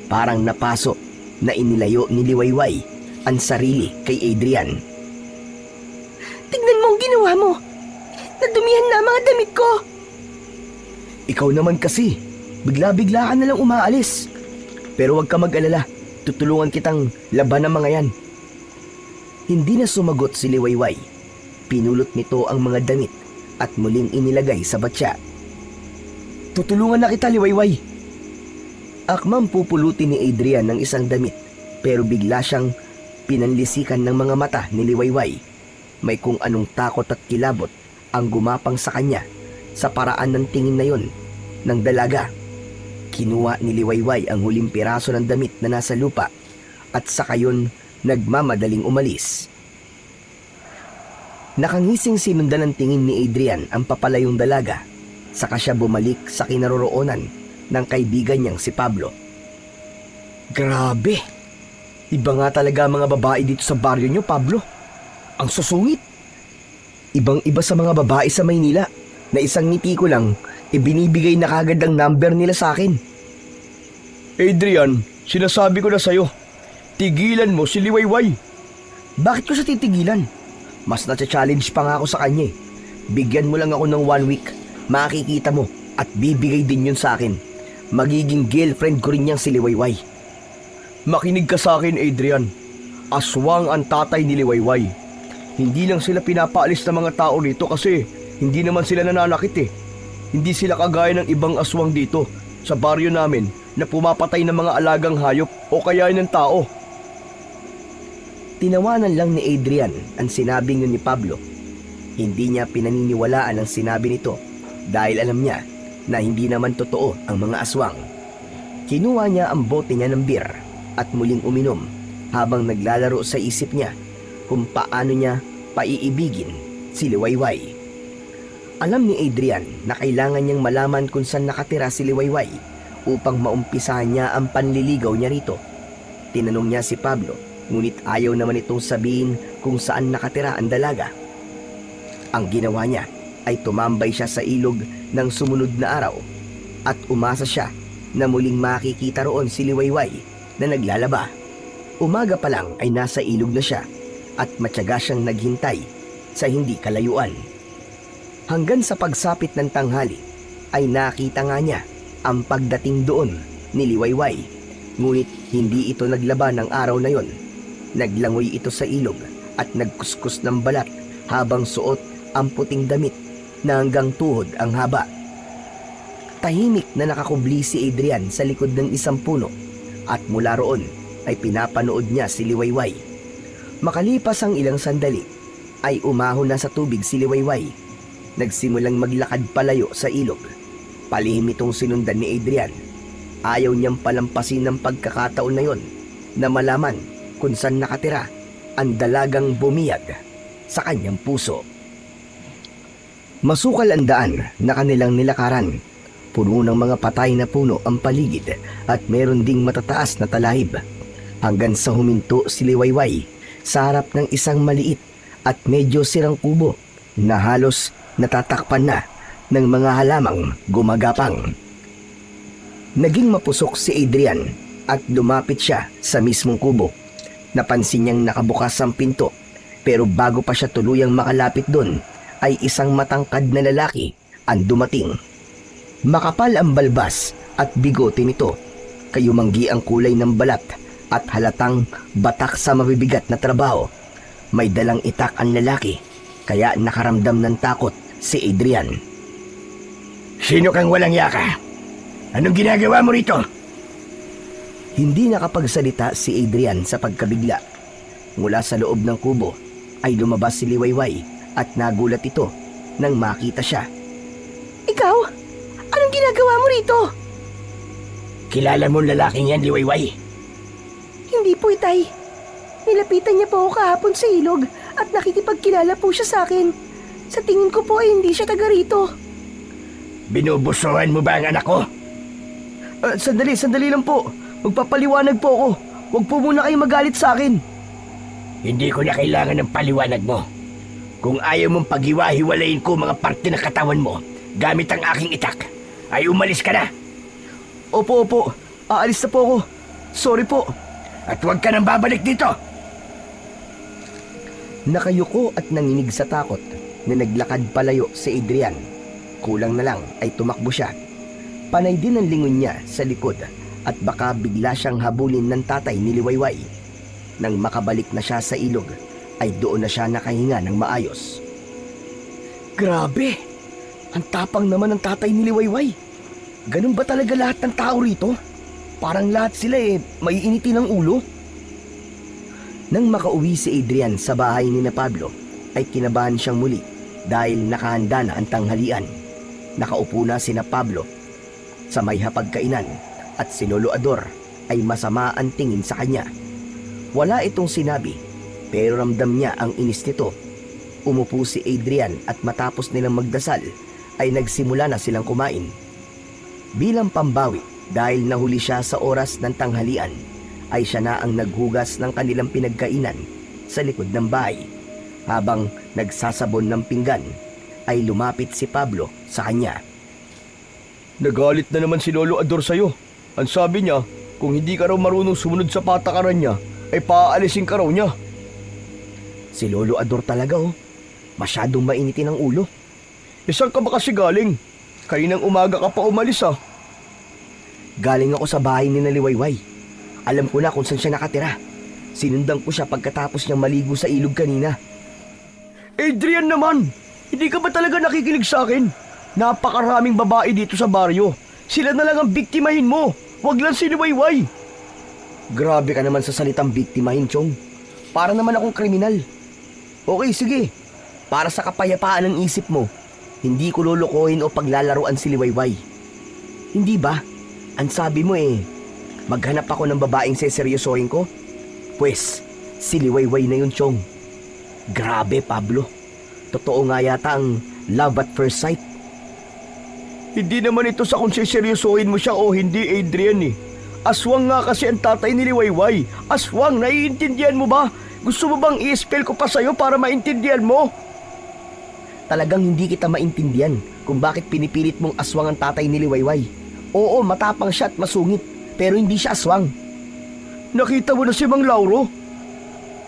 Parang napaso na inilayo ni Liwayway ang sarili kay Adrian. ginawa mo? Nadumihan na ang mga damit ko. Ikaw naman kasi, bigla-bigla ka nalang umaalis. Pero huwag ka mag-alala, tutulungan kitang laban ng mga yan. Hindi na sumagot si Liwayway. Pinulot nito ang mga damit at muling inilagay sa batya. Tutulungan na kita, Liwayway. Akmang pupulutin ni Adrian ng isang damit, pero bigla siyang pinanlisikan ng mga mata ni Liwayway. May kung anong takot at kilabot ang gumapang sa kanya sa paraan ng tingin na yon ng dalaga. Kinuha ni Liwayway ang huling piraso ng damit na nasa lupa at saka yun nagmamadaling umalis. Nakangising sinundan ng tingin ni Adrian ang papalayong dalaga, saka siya bumalik sa kinaroroonan ng kaibigan niyang si Pablo. Grabe! Iba nga talaga ang mga babae dito sa baryo niyo, Pablo. Ang susungit! Ibang-iba sa mga babae sa Maynila na isang ngiti ko lang ibinibigay na kagad ang number nila sa akin. Adrian, sinasabi ko na sa'yo, tigilan mo si Liwayway. Bakit ko siya titigilan? Mas na-challenge pa nga ako sa kanya eh. Bigyan mo lang ako ng 1 week, makikita mo at bibigay din yun sa akin. Magiging girlfriend ko rin niyang si Liwayway. Makinig ka sa akin, Adrian. Aswang ang tatay ni Liwayway. Hindi lang sila pinapaalis ng mga tao rito kasi hindi naman sila nananakit eh. Hindi sila kagaya ng ibang aswang dito sa baryo namin na pumapatay ng mga alagang hayop o kaya ng tao. Tinawanan lang ni Adrian ang sinabing yun ni Pablo. Hindi niya pinaniniwalaan ang sinabi nito dahil alam niya na hindi naman totoo ang mga aswang. Kinuha niya ang bote niya ng beer at muling uminom habang naglalaro sa isip niya kung paano niya paiibigin si Liwayway. Alam ni Adrian na kailangan niyang malaman kung saan nakatira si Liwayway upang maumpisahan niya ang panliligaw niya rito. Tinanong niya si Pablo, ngunit ayaw naman itong sabihin kung saan nakatira ang dalaga. Ang ginawa niya ay tumambay siya sa ilog ng sumunod na araw at umasa siya na muling makikita roon si Liwayway na naglalaba. Umaga pa lang ay nasa ilog na siya at matyaga siyang naghintay sa hindi kalayuan. Hanggang sa pagsapit ng tanghali ay nakita nga niya ang pagdating doon ni Liwayway, ngunit hindi ito naglaba ng araw na yon. Naglangoy ito sa ilog at nagkuskus ng balat habang suot ang puting damit na hanggang tuhod ang haba. Tahimik na nakakubli si Adrian sa likod ng isang puno at mula roon ay pinapanood niya si Liwayway. Makalipas ang ilang sandali ay umahon na sa tubig si Liwayway. Nagsimulang maglakad palayo sa ilog. Palihim itong sinundan ni Adrian. Ayaw niyang palampasin ng pagkakataon na yon na malaman kung saan nakatira ang dalagang bumiyag sa kanyang puso. Masukal ang daan na kanilang nilakaran. Puno ng mga patay na puno ang paligid at meron ding matataas na talahib. Hanggang sa huminto si Liwayway sa harap ng isang maliit at medyo sirang kubo na halos natatakpan na ng mga halamang gumagapang. Naging mapusok si Adrian at lumapit siya sa mismong kubo. Napansin niyang nakabukas ang pinto, pero bago pa siya tuluyang makalapit doon ay isang matangkad na lalaki ang dumating. Makapal ang balbas at bigote nito, kayumanggi ang kulay ng balat at halatang batak sa mabibigat na trabaho. May dalang itak ang lalaki, kaya nakaramdam ng takot si Adrian. Sino kang walang yaka? Anong ginagawa mo rito? Hindi nakapagsalita si Adrian sa pagkabigla. Mula sa loob ng kubo ay lumabas si Liwayway at nagulat ito nang makita siya. Ikaw? Anong ginagawa mo rito? Kilala mo lalaking yan, Liwayway? Hindi po, Itay. Nilapitan niya po ako kahapon sa ilog at nakikipagkilala po siya sa akin. Sa tingin ko po ay hindi siya taga rito. Binubusuhan mo ba ang anak ko? Sandali lang po. Magpapaliwanag po ako. Huwag po muna kayo magalit sa akin. Hindi ko na kailangan ng paliwanag mo. Kung ayaw mong paghiwa-hiwalayin ko mga parte ng katawan mo gamit ang aking itak, ay umalis ka na. Opo. Aalis na po ako. Sorry po. At huwag ka nang babalik dito. Nakayuko at nanginig sa takot na naglakad palayo si Adrian. Kulang na lang ay tumakbo siya. Panay din ang lingon niya sa likod at baka bigla siyang habulin ng tatay ni Liwayway. Nang makabalik na siya sa ilog, ay doon na siya nakahinga ng maayos. Grabe! Ang tapang naman ng tatay ni Liwayway. Ganun ba talaga lahat ng tao rito? Parang lahat sila maiinitin ng ulo. Nang makauwi si Adrian sa bahay ni na Pablo, ay kinabahan siyang muli dahil nakahanda na ang tanghalian. Nakaupo na si na Pablo sa may hapagkainan at si Lolo Ador ay masama ang tingin sa kanya. Wala itong sinabi pero ramdam niya ang inis nito. Umupo si Adrian at matapos nilang magdasal ay nagsimula na silang kumain. Bilang pambawi dahil nahuli siya sa oras ng tanghalian, ay siya na ang naghugas ng kanilang pinagkainan sa likod ng bahay. Habang nagsasabon ng pinggan, ay lumapit si Pablo sa kanya. Nagalit na naman si Lolo Ador sa'yo. Ang sabi niya, kung hindi ka raw marunong sumunod sa patakaran niya, ay paaalisin ka raw niya. Si Lolo Ador talaga masyadong mainitin ang ulo. Saan ka ba kasi galing? Kaninang umaga ka pa umalis ah. Galing ako sa bahay ni Naliwayway. Alam ko na kung saan siya nakatira. Sinundan ko siya pagkatapos niyang maligo sa ilog kanina. Adrian naman! Hindi ka ba talaga nakikinig sa akin? Napakaraming babae dito sa baryo. Sila na lang ang biktimahin mo. Huwag lang si Liwayway. Grabe ka naman sa salitang biktimahin, Chong. Para naman akong kriminal. Okay, sige. Para sa kapayapaan ng isip mo, hindi ko lulukohin o paglalaruan si Liwayway. Hindi ba? Ang sabi mo maghanap ako ng babaeng seseryosohin ko? Pwes, si Liwayway na yun, Chong. Grabe, Pablo. Totoo nga yata ang love at first sight. Hindi naman ito sa kung seryosohin mo siya o hindi, Adrian Aswang nga kasi ang tatay ni Liwayway. Aswang, naiintindihan mo ba? Gusto mo bang i-spell ko pa sa'yo para maintindihan mo? Talagang hindi kita maintindihan kung bakit pinipilit mong aswang ang tatay ni Liwayway. Oo, matapang siya at masungit, pero hindi siya aswang. Nakita mo na si Mang Lauro?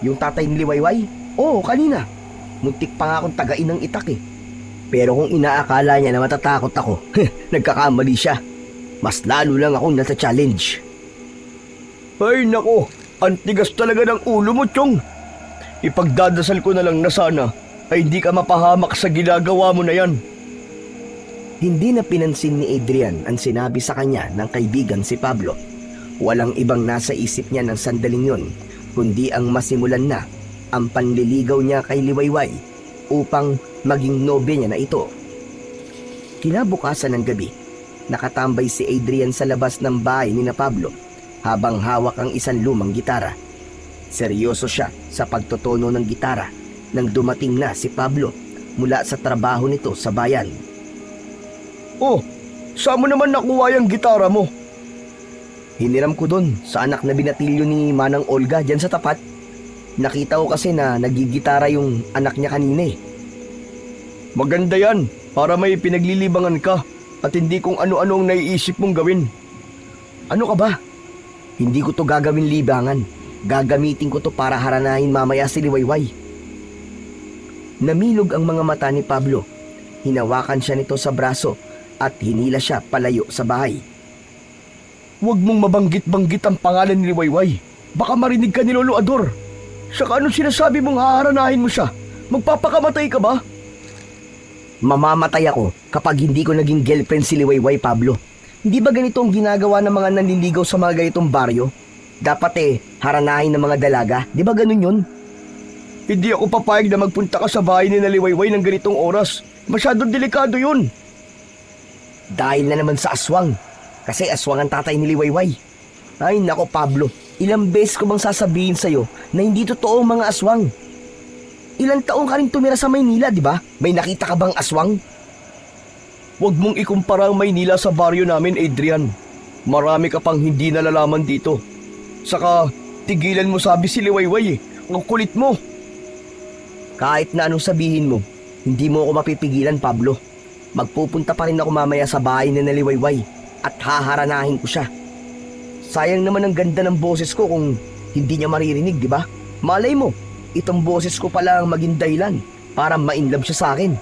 Yung tatay ni Liwayway? Oo, kanina. Muntik pa nga akong tagain ng itak Pero kung inaakala niya na matatakot ako, nagkakamali siya. Mas lalo lang akong nasa-challenge. Ay nako, ang tigas talaga ng ulo mo, Chong. Ipagdadasal ko na lang na sana ay hindi ka mapahamak sa ginagawa mo na yan. Hindi na pinansin ni Adrian ang sinabi sa kanya ng kaibigan si Pablo. Walang ibang nasa isip niya ng sandaling yon, kundi ang masimulan na ang panliligaw niya kay Liwayway upang maging nobya niya na ito. Kinabukasan ng gabi, nakatambay si Adrian sa labas ng bahay ni na Pablo habang hawak ang isang lumang gitara. Seryoso siya sa pagtotono ng gitara nang dumating na si Pablo mula sa trabaho nito sa bayan. Oh, saan mo naman nakuha yung gitara mo? Hiniram ko doon sa anak na binatilyo ni Manang Olga dyan sa tapat. Nakita ko kasi na nagigitara yung anak niya kanina Maganda yan, para may pinaglilibangan ka at hindi kung ano-ano ang naiisip mong gawin. Ano ka ba? Hindi ko to gagawin libangan. Gagamitin ko to para haranahin mamaya si Liwayway. Namilog ang mga mata ni Pablo. Hinawakan siya nito sa braso at hinila siya palayo sa bahay. Huwag mong mabanggit-banggit ang pangalan ni Liwayway. Baka marinig ka ni Lolo Ador. Saka anong sinasabi mong haharanahin mo siya? Magpapakamatay ka ba? Mamamatay ako kapag hindi ko naging girlfriend si Liwayway, Pablo. Hindi ba ganito ang ginagawa ng mga nanliligaw sa mga ganitong baryo? Dapat haranahin ng mga dalaga. Di ba ganun yun? Hindi ako papayag na magpunta ka sa bahay ni Liwayway ng ganitong oras. Masyadong delikado yun. Dahil na naman sa aswang. Kasi aswang ang tatay ni Liwayway. Ay nako, Pablo. Ilang beses ko bang sasabihin sa'yo na hindi totoo ang mga aswang? Ilang taong ka rin tumira sa Maynila, di ba? May nakita ka bang aswang? Huwag mong ikumpara ang Maynila sa baryo namin, Adrian. Marami ka pang hindi nalalaman dito. Saka, tigilan mo sabi si Liwayway Ang kulit mo. Kahit na anong sabihin mo, hindi mo ako mapipigilan, Pablo. Magpupunta pa rin ako mamaya sa bahay ni Liwayway at haharanahin ko siya. Sayang naman ang ganda ng boses ko kung hindi niya maririnig, di ba? Malay mo, itong boses ko pala ang maging dahilan para ma-inlove siya sa akin.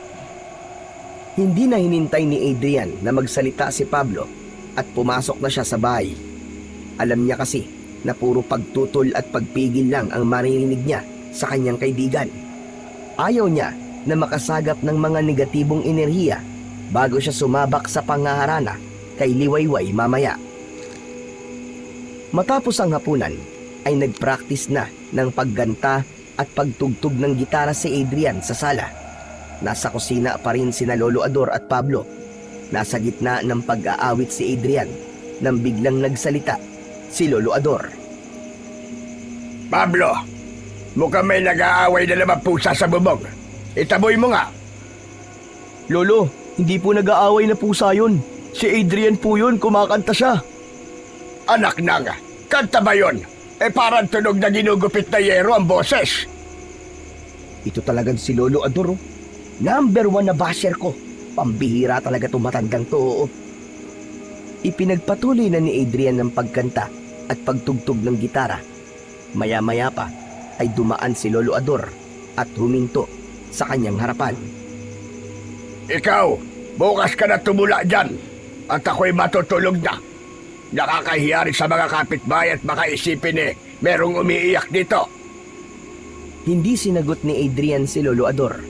Hindi na hinintay ni Adrian na magsalita si Pablo at pumasok na siya sa bahay. Alam niya kasi na puro pagtutol at pagpigil lang ang maririnig niya sa kanyang kaibigan. Ayaw niya na makasagap ng mga negatibong enerhiya bago siya sumabak sa pangaharana kay Liwayway mamaya. Matapos ang hapunan ay nagpractice na ng pagganta at pagtugtog ng gitara si Adrian sa sala. Nasa kusina pa rin sina Lolo Ador at Pablo. Nasa gitna ng pag-aawit si Adrian nang biglang nagsalita si Lolo Ador. Pablo, mukhang may nag-aaway na naman pusa sa bubog. Itaboy mo nga. Lolo, hindi po nag-aaway na pusa yun. Si Adrian po yun, kumakanta siya. Anak nang, kanta ba yun? Parang tunog na ginugupit na yero ang boses. Ito talagang si Lolo Ador. Number 1 na basher ko. Pambihira talaga itong matandang to. Ipinagpatuloy na ni Adrian ng pagkanta at pagtugtog ng gitara. Maya-maya pa ay dumaan si Lolo Ador at huminto sa kanyang harapan. Ikaw, bukas ka na tumula dyan at ako'y matutulog na. Nakakahiya rin sa mga kapitbahay at baka isipin merong umiiyak dito. Hindi sinagot ni Adrian si Lolo Ador.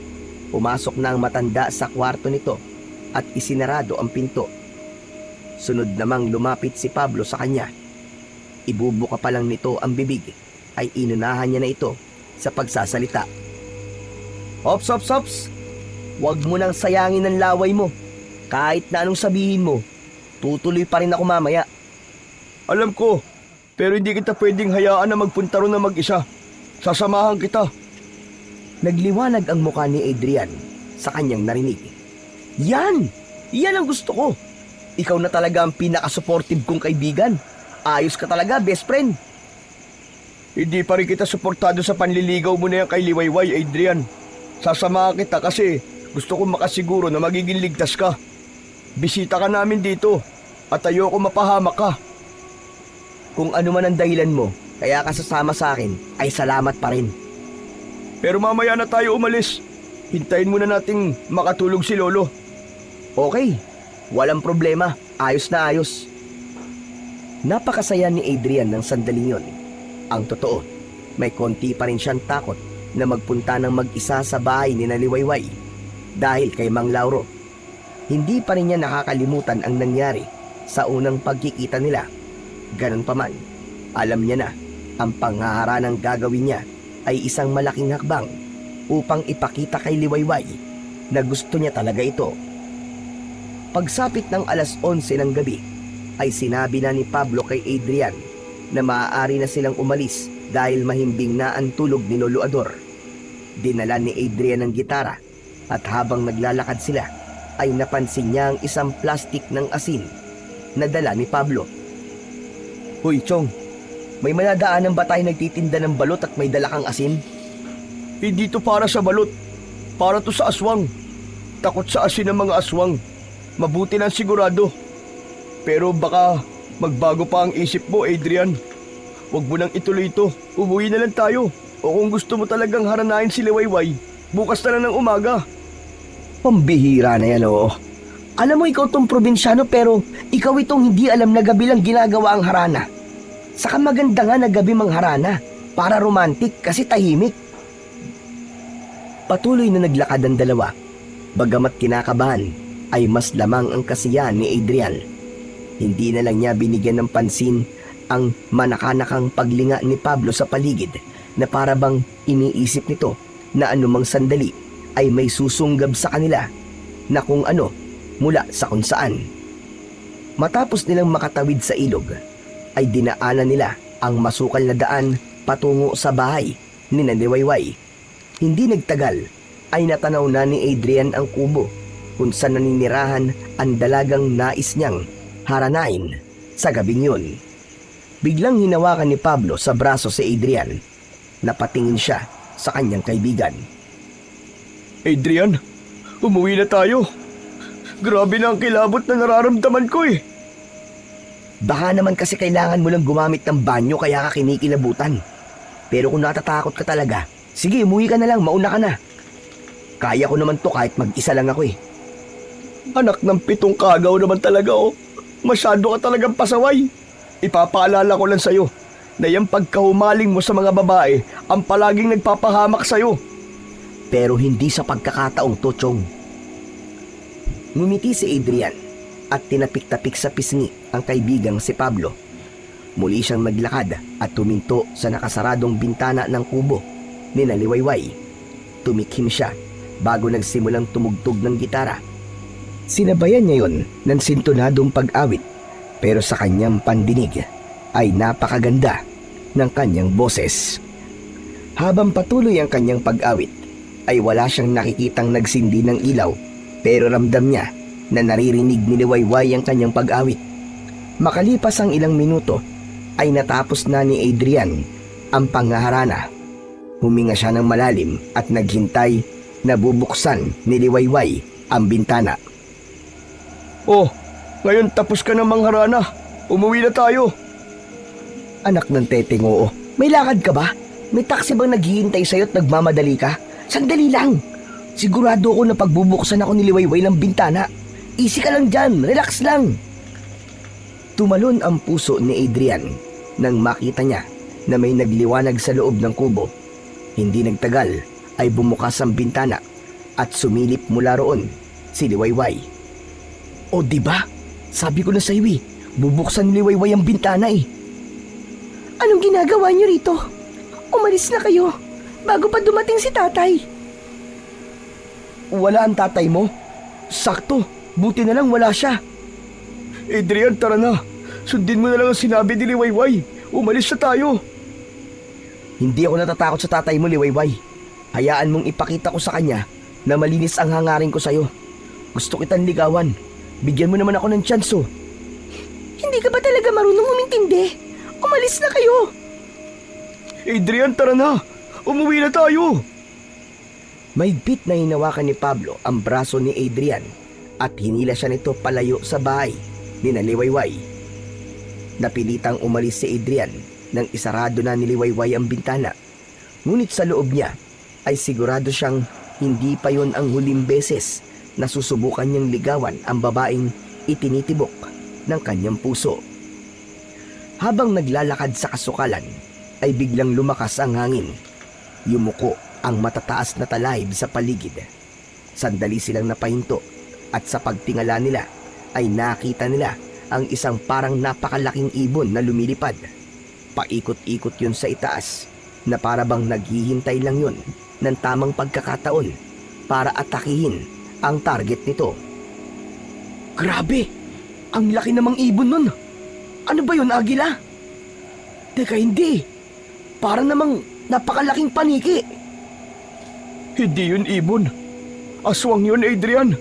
Pumasok na ang matanda sa kwarto nito at isinarado ang pinto. Sunod namang lumapit si Pablo sa kanya. Ibubuka pa lang nito ang bibig ay inunahan niya na ito sa pagsasalita. Ops, ops, ops! Huwag mo nang sayangin ang laway mo. Kahit na anong sabihin mo, tutuloy pa rin ako mamaya. Alam ko, pero hindi kita pwedeng hayaan na magpunta ron na mag-isa. Sasamahan kita. Nagliwanag ang mukha ni Adrian sa kanyang narinig. Yan! Yan ang gusto ko. Ikaw na talaga ang pinaka-supportive kong kaibigan. Ayos ka talaga, best friend. Hindi pa rin kita suportado sa panliligaw mo na yan kay Liwayway, Adrian. Sasamahan kita kasi gusto ko makasiguro na magiging ligtas ka. Bisita ka namin dito at ayoko mapahamak ka. Kung ano man ang dahilan mo, kaya ka sasama sa akin, ay salamat pa rin. Pero mamaya na tayo umalis. Hintayin muna nating makatulog si Lolo. Okay, walang problema. Ayos na ayos. Napakasaya ni Adrian ng sandaling yun. Ang totoo, may konti pa rin siyang takot na magpunta ng mag-isa sa bahay ni Naliwayway dahil kay Mang Lauro. Hindi pa rin niya nakakalimutan ang nangyari sa unang pagkikita nila. Ganun pa man, alam niya na ang panghaharanang gagawin niya ay isang malaking hakbang upang ipakita kay Liwayway na gusto niya talaga ito. Pagsapit ng 11:00 ng gabi ay sinabi na ni Pablo kay Adrian na maaari na silang umalis dahil mahimbing na ang tulog ni Lolo Ador. Dinala ni Adrian ang gitara at habang naglalakad sila ay napansin niya ang isang plastik ng asin na dala ni Pablo. Hoy, Chong, may manadaanan ba tayo nagtitinda ng balot at may dala kang asin? Hindi to para sa balot. Para to sa aswang. Takot sa asin ng mga aswang. Mabuti lang sigurado. Pero baka magbago pa ang isip mo, Adrian. Huwag mo nang ituloy ito. Umuwi na lang tayo. O kung gusto mo talagang haranahin si Liwayway, bukas na lang ng umaga. Pambihira na yan, oo. Alam mo, ikaw tong probinsyano pero ikaw itong hindi alam na gabi lang ginagawa ang harana. Saka maganda nga na gabi mang harana para romantic kasi tahimik. Patuloy na naglakad ang dalawa. Bagamat kinakabahan, ay mas lamang ang kasiyahan ni Adrian. Hindi na lang niya binigyan ng pansin ang manakanakang paglinga ni Pablo sa paligid na para bang iniisip nito na anumang sandali ay may susunggab sa kanila na kung ano mula sa kung saan. Matapos nilang makatawid sa ilog, ay dinaanan nila ang masukal na daan patungo sa bahay ni Naliwayway. Hindi nagtagal ay natanaw na ni Adrian ang kubo kung saan naninirahan ang dalagang nais niyang haranain sa gabing yun. Biglang hinawakan ni Pablo sa braso si Adrian. Napatingin siya sa kanyang kaibigan. Adrian, umuwi na tayo. Grabe na ang kilabot na nararamdaman ko eh. Baka naman kasi kailangan mo lang gumamit ng banyo kaya ka kinikilabutan. Pero kung natatakot ka talaga, sige umuwi ka na lang, mauna ka na. Kaya ko naman to kahit mag-isa lang ako eh. Anak ng 7 kagaw naman talaga oh. Masyado ka talagang pasaway. Ipapaalala ko lang sa'yo na yung pagkahumaling mo sa mga babae ang palaging nagpapahamak sa'yo. Pero hindi sa pagkakataong to, Chong. Ngumiti si Adrian at tinapik-tapik sa pisngi ang kaibigang si Pablo. Muli siyang naglakad at tuminto sa nakasaradong bintana ng kubo ni Naliwayway. Tumikhim siya bago nagsimulang tumugtog ng gitara. Sinabayan niya yon ng sintonadong pag-awit, pero sa kanyang pandinig ay napakaganda ng kanyang boses. Habang patuloy ang kanyang pag-awit, ay wala siyang nakikitang nagsindi ng ilaw, pero ramdam niya na naririnig ni Liwayway ang kanyang pag-awit. Makalipas ang ilang minuto, ay natapos na ni Adrian ang pangaharana. Huminga siya ng malalim at naghintay na bubuksan ni Liwayway ang bintana. Oh, ngayon tapos ka na mangharana. Umuwi na tayo. Anak ng teteng, oo. May lakad ka ba? May taxi bang naghihintay sa'yo at nagmamadali ka? Sandali lang. Sigurado ako na pagbubuksan ako ni Liwayway ng bintana. Easy ka lang dyan, relax lang. Tumalon ang puso ni Adrian nang makita niya na may nagliwanag sa loob ng kubo. Hindi nagtagal ay bumukas ang bintana at sumilip mula roon si Liwayway. O diba? Sabi ko na sa iyo eh, bubuksan ni Liwayway ang bintana eh. Anong ginagawa niyo rito? Umalis na kayo bago pa dumating si tatay. Wala ang tatay mo? Sakto, buti na lang wala siya. Adrian, tara na. Sundin mo na lang ang sinabi ni Liwayway. Umalis na tayo. Hindi ako natatakot sa tatay mo, Liwayway. Hayaan mong ipakita ko sa kanya na malinis ang hangarin ko sa'yo. Gusto kitang ligawan. Bigyan mo naman ako ng tsanso. Hindi ka ba talaga marunong umintindi? Umalis na kayo. Adrian, tara na. Umuwi na tayo. Mahigpit na hinawakan ni Pablo ang braso ni Adrian at hinila siya nito palayo sa bahay ni Liwayway. Napilitang umalis si Adrian nang isarado na ni Liwayway ang bintana. Ngunit sa loob niya ay sigurado siyang hindi pa yon ang huling beses na susubukan niyang ligawan ang babaeng itinitibok ng kanyang puso. Habang naglalakad sa kasukalan, ay biglang lumakas ang hangin. Yumuko ang matataas na talahib sa paligid. Sandali silang napahinto at sa pagtingala nila ay nakita nila ang isang parang napakalaking ibon na lumilipad. Paikot-ikot yun sa itaas na para bang naghihintay lang yun ng tamang pagkakataon para atakihin ang target nito. Grabe! Ang laki namang ibon nun! Ano ba yun, Agila? Teka, hindi. Para namang napakalaking paniki. Hindi yun ibon. Aswang yun, Adrian.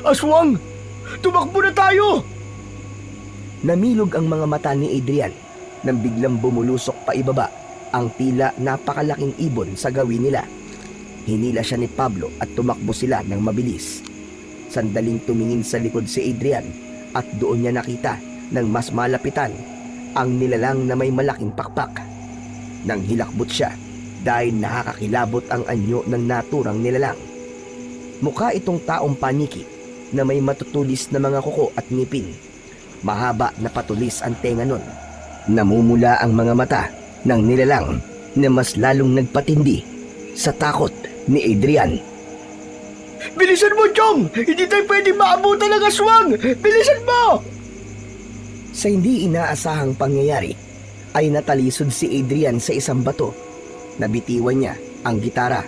Aswang! Tumakbo na tayo! Namilog ang mga mata ni Adrian nang biglang bumulusok pa ibaba ang tila napakalaking ibon sa gawin nila. Hinila siya ni Pablo at tumakbo sila ng mabilis. Sandaling tumingin sa likod si Adrian at doon niya nakita ng mas malapitan ang nilalang na may malaking pakpak. Nang hilakbot siya dahil nakakakilabot ang anyo ng naturang nilalang. Mukha itong taong paniki na may matutulis na mga kuko at ngipin. Mahaba na patulis ang tenga nun. Namumula ang mga mata ng nilalang na mas lalong nagpatindi sa takot ni Adrian. Bilisan mo, Chong! Hindi tayo pwedeng maabutan ng aswang! Bilisan mo! Sa hindi inaasahang pangyayari, ay natalisod si Adrian sa isang bato. Nabitiwan niya ang gitara.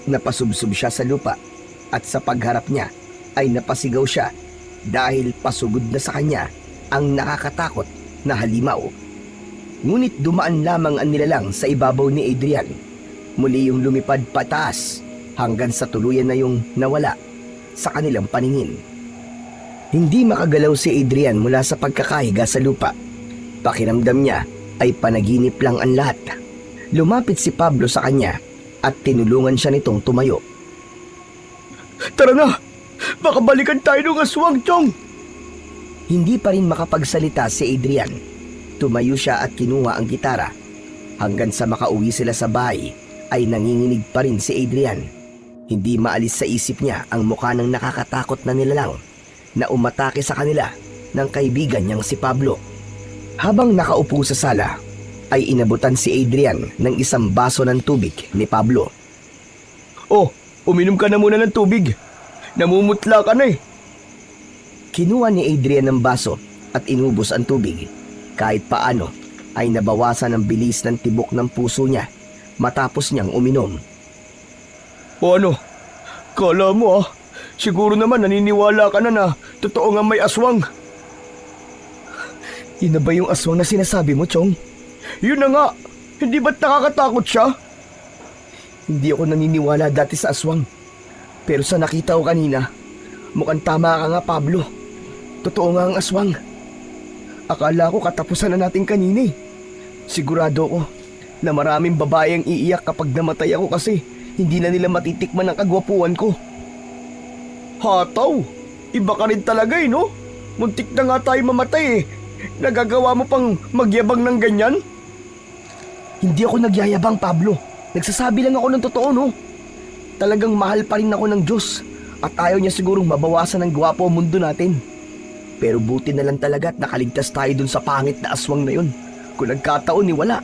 Napasubsob siya sa lupa at sa pagharap niya ay napasigaw siya dahil pasugod na sa kanya ang nakakatakot na halimaw. Ngunit dumaan lamang ang nilalang sa ibabaw ni Adrian. Muli yung lumipad pataas hanggang sa tuluyan na yung nawala sa kanilang paningin. Hindi makagalaw si Adrian mula sa pagkakahiga sa lupa. Pakiramdam niya ay panaginip lang ang lahat. Lumapit si Pablo sa kanya at tinulungan siya nitong tumayo. Tara na! Baka balikan tayo ng aswang, Chong! Hindi pa rin makapagsalita si Adrian. Tumayo siya at kinuha ang gitara. Hanggang sa makauwi sila sa bahay ay nanginginig pa rin si Adrian. Hindi maalis sa isip niya ang mukha ng nakakatakot na nilalang na umatake sa kanila ng kaibigan niyang si Pablo. Habang nakaupo sa sala, ay inabutan si Adrian ng isang baso ng tubig ni Pablo. Oh, uminom ka na muna ng tubig. Namumutla ka na eh. Kinuha ni Adrian ng baso at inubos ang tubig. Kahit paano ay nabawasan ang bilis ng tibok ng puso niya matapos niyang uminom. O ano? Kala mo siguro naman naniniwala ka na totoo nga may aswang. Yun na ba yung aswang na sinasabi mo, Chong? Yun na nga, hindi ba't nakakatakot siya? Hindi ako naniniwala dati sa aswang. Pero sa nakita ko kanina, mukhang tama ka nga, Pablo. Totoo nga ang aswang. Akala ko katapusan na natin kanina eh. Sigurado ko na maraming babae ang iiyak kapag namatay ako kasi hindi na nila matitikman ang kagwapuan ko. Hataw, iba ka rin talaga eh, no? Muntik na nga tayo mamatay eh. Nagagawa mo pang magyabang ng ganyan? Hindi ako nagyayabang, Pablo. Nagsasabi lang ako ng totoo, no? Talagang mahal pa rin ako ng Diyos at ayaw niya sigurong mabawasan ng gwapo ang mundo natin. Pero buti na lang talaga at nakaligtas tayo dun sa pangit na aswang na yun. Kung nagkataon ni wala,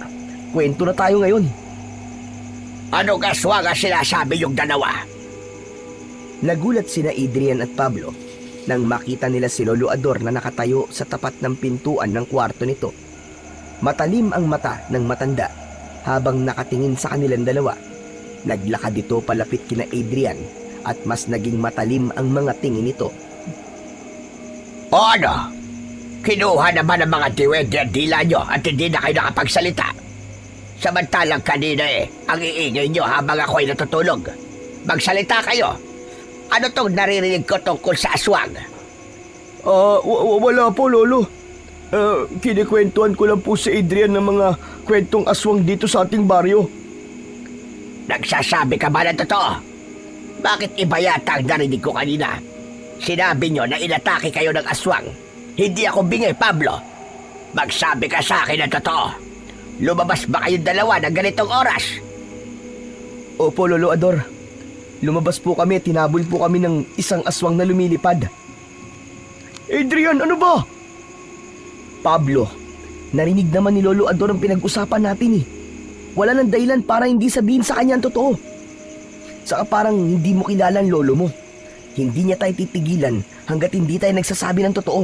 kwento na tayo ngayon. Anong aswang ang sinasabi yung dalawa? Nagulat sina Adrian at Pablo nang makita nila si Lolo Ador na nakatayo sa tapat ng pintuan ng kwarto nito. Matalim ang mata ng matanda habang nakatingin sa kanilang dalawa. Naglakad ito palapit kina Adrian at mas naging matalim ang mga tingin nito. O ano? Kinuha naman ang mga diwede at dila nyo at hindi na kayo nakapagsalita. Samantalang kanina ang iingay nyo habang ako'y natutulog. Magsalita kayo. Ano tong naririnig ko tungkol sa aswang? Wala po, Lolo. Kinikwentuhan ko lang po si Adrian ng mga kwentong aswang dito sa ating baryo. Nagsasabi ka ba ng totoo? Bakit iba yata ang narinig ko kanina? Sinabi nyo na inatake kayo ng aswang. Hindi ako bingay, Pablo. Magsabi ka sa akin ng totoo. Lumabas ba kayong dalawa ng ganitong oras? Opo, Lolo Ador. Lumabas po kami, tinabol po kami ng isang aswang na lumilipad. Adrian, ano ba? Pablo, narinig naman ni Lolo Ador ang pinag-usapan natin eh. Wala nang dahilan para hindi sabihin sa kanya ang totoo. Saka parang hindi mo kilala ang lolo mo. Hindi niya tayo titigilan hanggat hindi tayo nagsasabi ng totoo.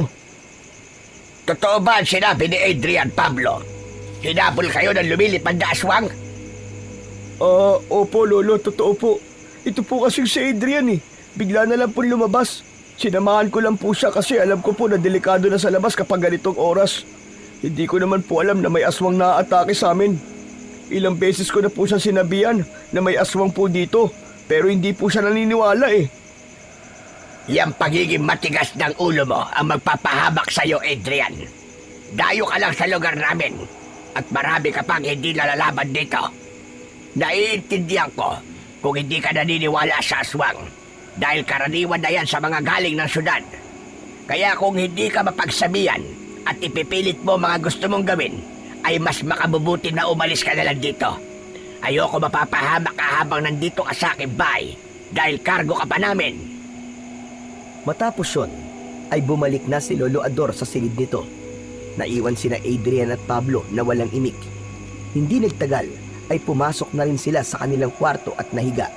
Totoo ba ang sinabi ni Adrian, Pablo? Hinabol kayo ng lumilipad na aswang? Opo, Lolo, totoo po. Ito po kasing si Adrian eh. Bigla na lang po lumabas. Sinamahan ko lang po siya kasi alam ko po na delikado na sa labas kapag ganitong oras. Hindi ko naman po alam na may aswang na atake sa amin. Ilang beses ko na po siya sinabihan na may aswang po dito, pero hindi po siya naniniwala eh. Yang pagiging matigas ng ulo mo ang magpapahamak sa'yo, Adrian. Dayo ka lang sa lugar namin at marami ka pang hindi nalalaban dito. Naiintindihan ko kung hindi ka naniniwala sa aswang dahil karaniwan na yan sa mga galing ng syudad. Kaya kung hindi ka mapagsabihan at ipipilit mo mga gusto mong gawin, ay mas makabubuti na umalis ka na lang dito. Ayoko mapapahamak ka habang nandito ka sa aking bahay dahil kargo ka pa namin. Matapos yun, ay bumalik na si Lolo Ador sa silid nito. Naiwan sina Adrian at Pablo na walang imik. Hindi nagtagal ay pumasok na rin sila sa kanilang kwarto at nahiga.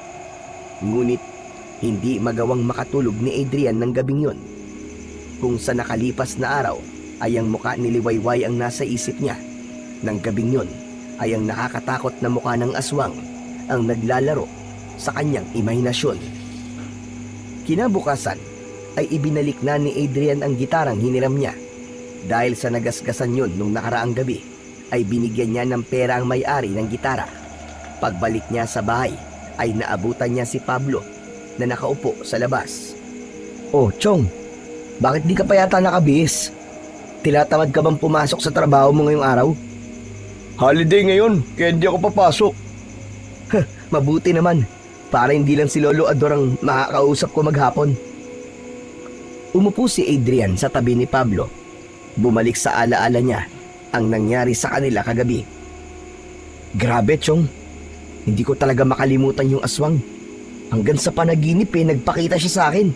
Ngunit hindi magawang makatulog ni Adrian ng gabing yun. Kung sa nakalipas na araw ay ang mukha ni Liwayway ang nasa isip niya. Nang gabing yun ay ang nakakatakot na mukha ng aswang ang naglalaro sa kanyang imahinasyon. Kinabukasan ay ibinalik na ni Adrian ang gitarang hiniram niya. Dahil sa nagasgasan yun nung nakaraang gabi, ay binigyan niya ng pera ang may-ari ng gitara. Pagbalik niya sa bahay, ay naabutan niya si Pablo na nakaupo sa labas. Oh, Chong, bakit di ka pa yata nakabihis? Tilatamad ka bang pumasok sa trabaho mo ngayong araw? Holiday ngayon, kaya hindi ako papasok. Mabuti naman, para hindi lang si Lolo Ador ang makakausap ko maghapon. Umupo si Adrian sa tabi ni Pablo. Bumalik sa alaala niya ang nangyari sa kanila kagabi. Grabe, Chong. Hindi ko talaga makalimutan yung aswang. Hanggang sa panaginip nagpakita siya sa akin.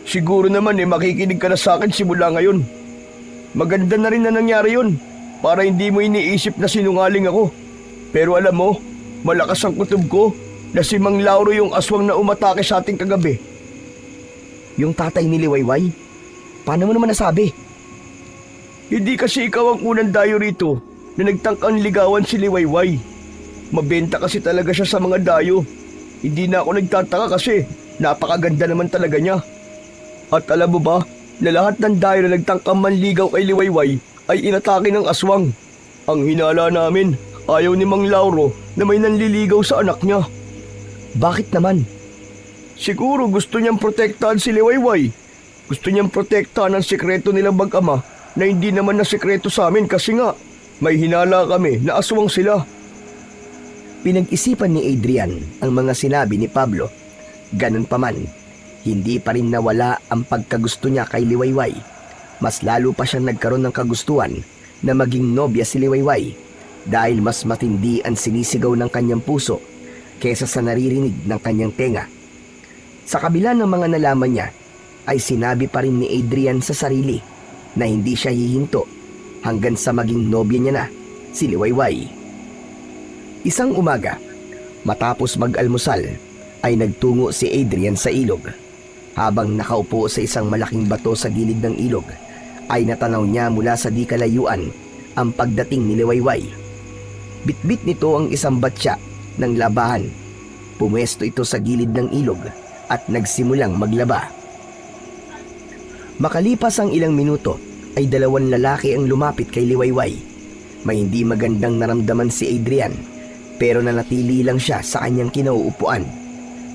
Siguro naman makikinig ka na sa akin simula ngayon. Maganda na rin na nangyari yun para hindi mo iniisip na sinungaling ako. Pero alam mo, malakas ang kutob ko na si Mang Lauro yung aswang na umatake sa ating kagabi. Yung tatay ni Liwayway? Paano mo naman nasabi? Hindi kasi ikaw ang unang dayo rito na nagtangkang ligawan si Liwayway. Mabenta kasi talaga siya sa mga dayo. Hindi na ako nagtataka kasi napakaganda naman talaga niya. At alam mo ba na lahat ng dayo na nagtangkang manligaw kay Liwayway ay inatake ng aswang. Ang hinala namin, ayaw ni Mang Lauro na may nanliligaw sa anak niya. Bakit naman? Siguro gusto niyang protektahan si Liwayway. Gusto niyang protektahan ang sikreto nilang mag-ama na hindi naman na sikreto sa amin kasi nga may hinala kami na aswang sila. Pinag-isipan ni Adrian ang mga sinabi ni Pablo. Ganun pa man, hindi pa rin nawala ang pagkagusto niya kay Liwayway. Mas lalo pa siyang nagkaroon ng kagustuhan na maging nobya si Liwayway dahil mas matindi ang sinisigaw ng kanyang puso kesa sa naririnig ng kanyang tenga. Sa kabila ng mga nalaman niya, ay sinabi pa rin ni Adrian sa sarili na hindi siya hihinto hanggang sa maging nobya niya na si Liwayway. Isang umaga, matapos mag-almusal, ay nagtungo si Adrian sa ilog. Habang nakaupo sa isang malaking bato sa gilid ng ilog, ay natanaw niya mula sa di kalayuan ang pagdating ni Liwayway. Bitbit nito ang isang batya ng labahan. Pumwesto ito sa gilid ng ilog at nagsimulang maglaba. Makalipas ang ilang minuto, ay 2 lalaki ang lumapit kay Liwayway. May hindi magandang naramdaman si Adrian, pero nanatili lang siya sa kanyang kinauupuan.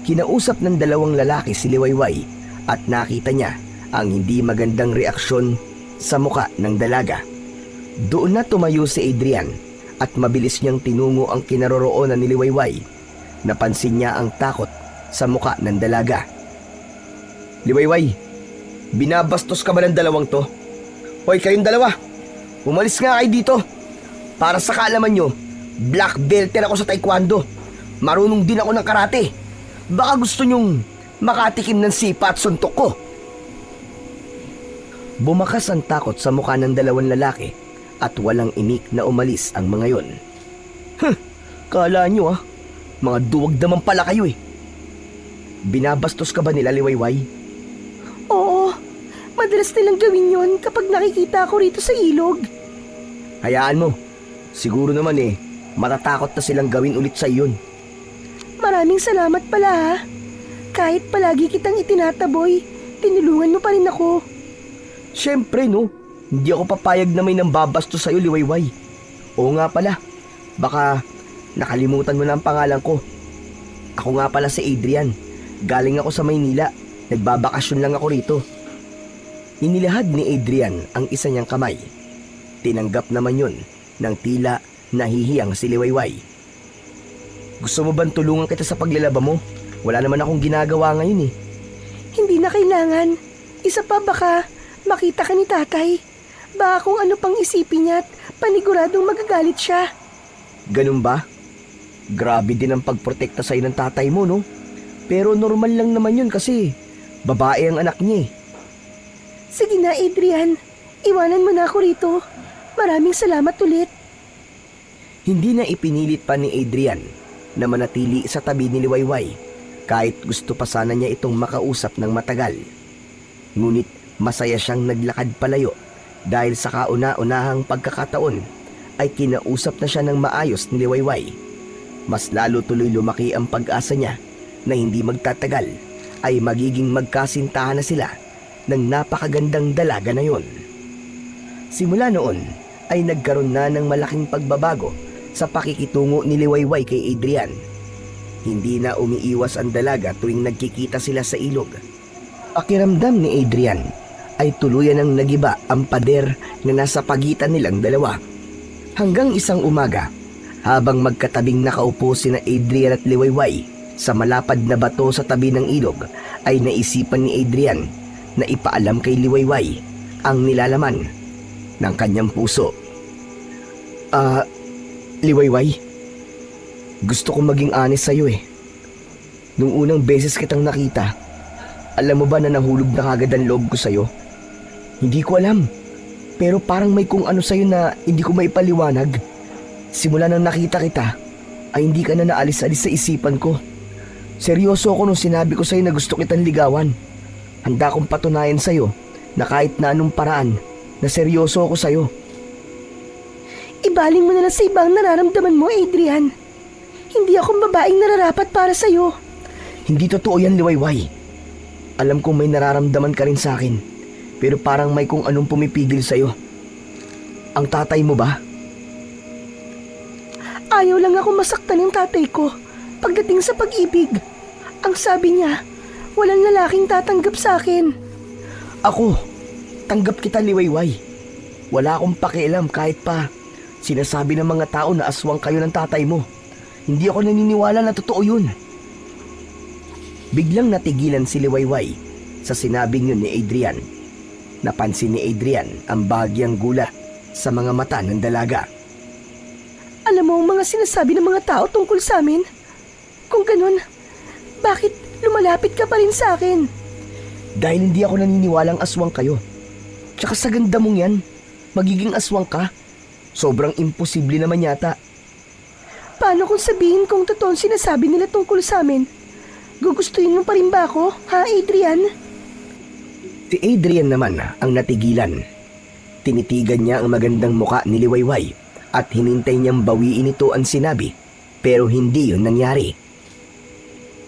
Kinausap ng 2 lalaki si Liwayway at nakita niya ang hindi magandang reaksyon sa muka ng dalaga. Doon na tumayo si Adrian at mabilis niyang tinungo ang kinaroroonan ni Liwayway. Napansin niya ang takot sa muka ng dalaga. Liwayway, binabastos ka ba ng 2 to? Hoy, kayong 2, umalis nga kayo dito. Para sa kaalaman nyo, black belter ako sa taekwondo. Marunong din ako ng karate. Baka gusto nyong makatikim ng sipa at suntok ko. Bumakas ang takot sa mukha ng 2 lalaki at walang imik na umalis ang mga yon. Kala nyo mga duwag naman pala kayo eh. Binabastos ka ba nila, Liwayway? Oo, madalas nilang gawin yon kapag nakikita ako rito sa ilog. Hayaan mo. Siguro naman matatakot na silang gawin ulit sa iyon. Maraming salamat pala ha. Kahit palagi kitang itinataboy, tinulungan mo pa rin ako. Siyempre no, hindi ako papayag na may nambabastos sa'yo, Liwayway. Oo nga pala, baka nakalimutan mo na ang pangalan ko. Ako nga pala si Adrian. Galing ako sa Maynila. Nagbabakasyon lang ako rito. Inilahad ni Adrian ang isa niyang kamay. Tinanggap naman yun nang tila nahihiyang si Liwayway. Gusto mo bang tulungan kita sa paglalaba mo? Wala naman akong ginagawa ngayon eh. Hindi na kailangan. Isa pa baka makita ka ni tatay. Baka kung ano pang isipin niya at paniguradong magagalit siya. Ganun ba? Grabe din ang pagprotekta sa'yo ng tatay mo, no? Pero normal lang naman yun kasi babae ang anak niya eh. Sige na, Adrian. Iwanan mo na ako rito. Maraming salamat ulit. Hindi na ipinilit pa ni Adrian na manatili sa tabi ni Liwayway kahit gusto pa sana niya itong makausap ng matagal. Ngunit masaya siyang naglakad palayo dahil sa kauna-unahang pagkakataon ay kinausap na siya ng maayos ni Liwayway. Mas lalo tuloy lumaki ang pag-asa niya na hindi magtatagal ay magiging magkasintahan na sila ng napakagandang dalaga na yon. Simula noon ay nagkaroon na ng malaking pagbabago sa pakikitungo ni Liwayway kay Adrian. Hindi na umiiwas ang dalaga tuwing nagkikita sila sa ilog. Pakiramdam ni Adrian ay tuluyan ng nagiba ang pader na nasa pagitan nilang dalawa. Hanggang isang umaga, habang magkatabing nakaupo sina Adrian at Liwayway sa malapad na bato sa tabi ng ilog, ay naisipan ni Adrian na ipaalam kay Liwayway ang nilalaman ng kanyang puso. Liwayway, gusto kong maging honest sa'yo eh. Nung unang beses kitang nakita, alam mo ba na nahulog na kagad ang loob ko sa'yo? Hindi ko alam, pero parang may kung ano sa'yo na hindi ko maipaliwanag. Simula nang nakita kita, ay hindi ka na naalis-alis sa isipan ko. Seryoso ako nung sinabi ko sa'yo na gusto kitang ligawan. Handa kong patunayan sa'yo na kahit na anong paraan, na seryoso ako sa'yo. Ibaling mo na lang sa ibang nararamdaman mo, Adrian. Hindi akong babaeng nararapat para sa'yo. Hindi totoo yan, Liwayway. Alam kong may nararamdaman ka rin sa akin, pero parang may kung anong pumipigil sa'yo. Ang tatay mo ba? Ayaw lang ako masaktan ng tatay ko pagdating sa pag-ibig. Ang sabi niya, walang lalaking tatanggap sa akin. Ako, tanggap kita, Liwayway. Wala akong pakialam kahit pa sinasabi ng mga tao na aswang kayo ng tatay mo. Hindi ako naniniwala na totoo yun. Biglang natigilan si Liwayway sa sinabing yun ni Adrian. Napansin ni Adrian ang bahagyang gulat sa mga mata ng dalaga. Alam mo ang mga sinasabi ng mga tao tungkol sa amin? Kung ganun, bakit lumalapit ka pa rin sa akin? Dahil hindi ako naniniwalang aswang kayo. Tsaka sa ganda mong yan, magiging aswang ka. Sobrang imposible naman yata. Paano kung sabihin kong totoo ang sinasabi nila tungkol sa amin? Gugustuhin mo pa rin ba ako, ha, Adrian? Si Adrian naman ang natigilan. Tinitigan niya ang magandang muka ni Liwayway at hinintay niyang bawiin ito ang sinabi, pero hindi yun nangyari.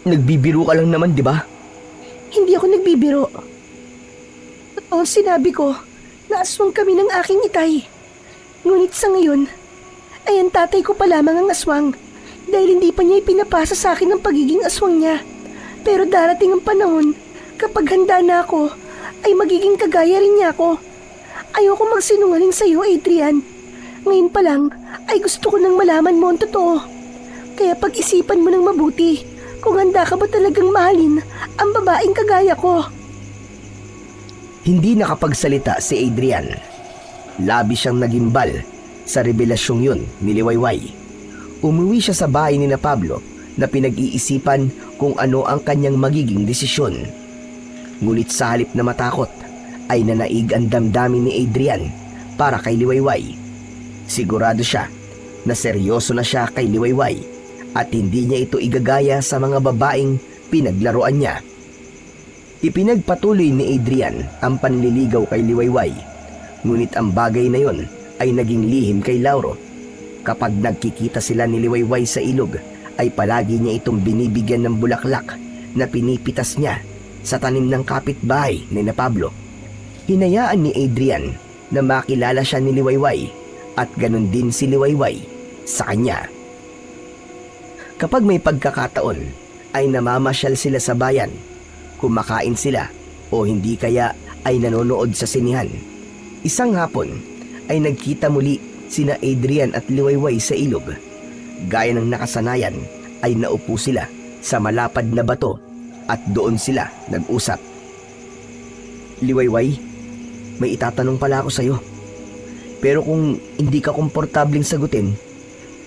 Nagbibiro ka lang naman, di ba? Hindi ako nagbibiro. Totoo ang sinabi ko na aswang kami ng aking itay. Ngunit sa ngayon, ay ang tatay ko pa lamang ang aswang dahil hindi pa niya ipinapasa sa akin ang pagiging aswang niya. Pero darating ang panahon, kapag handa na ako, ay magiging kagaya rin niya ako. Ayoko magsinungaling sa iyo, Adrian. Ngayon pa lang, ay gusto ko nang malaman mo ang totoo. Kaya pag-isipan mo ng mabuti kung handa ka ba talagang mahalin ang babaeng kagaya ko. Hindi nakapagsalita si Adrian. Labi siyang nagimbal sa revelasyong yun ni Liwayway. Umuwi siya sa bahay ni na Pablo na pinag-iisipan kung ano ang kanyang magiging desisyon. Ngunit sa halip na matakot, ay nanaig ang damdamin ni Adrian para kay Liwayway. Sigurado siya na seryoso na siya kay Liwayway at hindi niya ito igagaya sa mga babaeng pinaglaruan niya. Ipinagpatuloy ni Adrian ang panliligaw kay Liwayway, ngunit ang bagay na yon ay naging lihim kay Lauro. Kapag nagkikita sila ni Liwayway sa ilog, ay palagi niya itong binibigyan ng bulaklak na pinipitas niya sa tanim ng kapitbahay ni na Pablo. Hinayaan ni Adrian na makilala siya ni Liwayway at ganun din si Liwayway sa kanya. Kapag may pagkakataon, ay namamasyal sila sa bayan, kumakain sila o hindi kaya ay nanonood sa sinihan. Isang hapon ay nagkita muli sina Adrian at Liwayway sa ilog. Gaya ng nakasanayan ay naupo sila sa malapad na bato at doon sila nag-usap. Liwayway, may itatanong pala ako sa'yo. Pero kung hindi ka komportabling sagutin,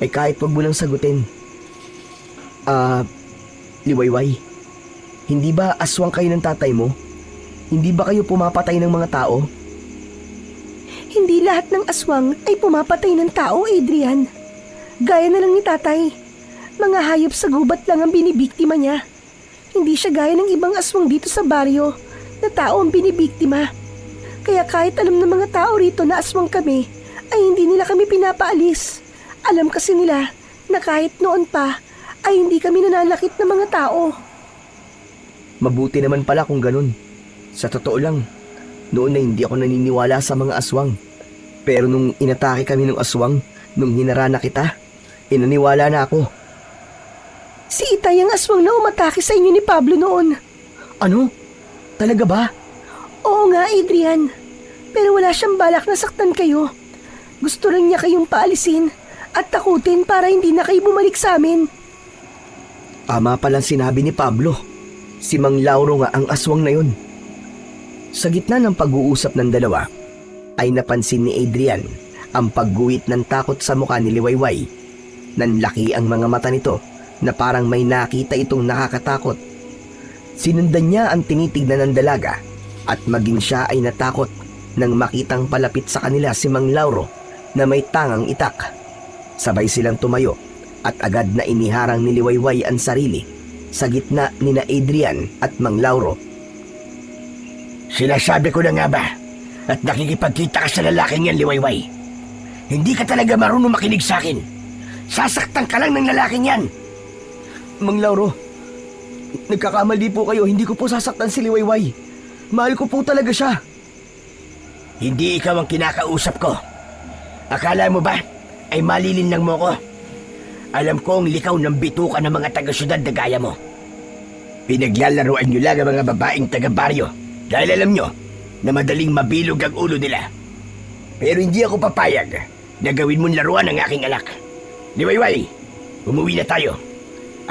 ay kahit wag mo lang sagutin. Liwayway, hindi ba aswang kayo ng tatay mo? Hindi ba kayo pumapatay ng mga tao? Hindi lahat ng aswang ay pumapatay ng tao, Adrian. Gaya na lang ni tatay. Mga hayop sa gubat lang ang binibiktima niya. Hindi siya gaya ng ibang aswang dito sa baryo na tao ang binibiktima. Kaya kahit alam ng mga tao rito na aswang kami, ay hindi nila kami pinapaalis. Alam kasi nila na kahit noon pa, ay hindi kami nananakit ng mga tao. Mabuti naman pala kung ganun. Sa totoo lang, noon na hindi ako naniniwala sa mga aswang. Pero nung inatake kami ng aswang, nung hinarana kita, inaniwala na ako. Si Itay ang aswang na umatake sa inyo ni Pablo noon. Ano? Talaga ba? Oo nga, Adrian. Pero wala siyang balak na saktan kayo. Gusto lang niya kayong paalisin at takutin para hindi na kayo bumalik sa amin. Tama palang sinabi ni Pablo. Si Mang Lauro nga ang aswang na yun. Sa gitna ng pag-uusap ng dalawa, ay napansin ni Adrian ang pagguhit ng takot sa mukha ni Liwayway. Nanlaki ang mga mata nito na parang may nakita itong nakakatakot. Sinundan niya ang tinitignan ng dalaga at maging siya ay natakot nang makitang palapit sa kanila si Mang Lauro na may tangang itak. Sabay silang tumayo at agad na iniharang ni Liwayway ang sarili sa gitna ni na Adrian at Mang Lauro. Sinasabi ko na nga ba at nakikipagkita ka sa lalaking yan, Liwayway. Hindi ka talaga marunong makinig sa akin. Sasaktan ka lang ng lalaking yan. Mang Lauro, nagkakamali po kayo. Hindi ko po sasaktan si Liwayway. Mahal ko po talaga siya. Hindi ikaw ang kinakausap ko. Akala mo ba ay malilinlang mo ko? Alam kong likaw ng bituka ng mga taga-syudad na gaya mo. Pinaglalaroan nyo lang ang mga babaeng taga-baryo dahil alam nyo na madaling mabilog ang ulo nila. Pero hindi ako papayag na gawin mong laruan ang aking anak. Liwayway, umuwi na tayo.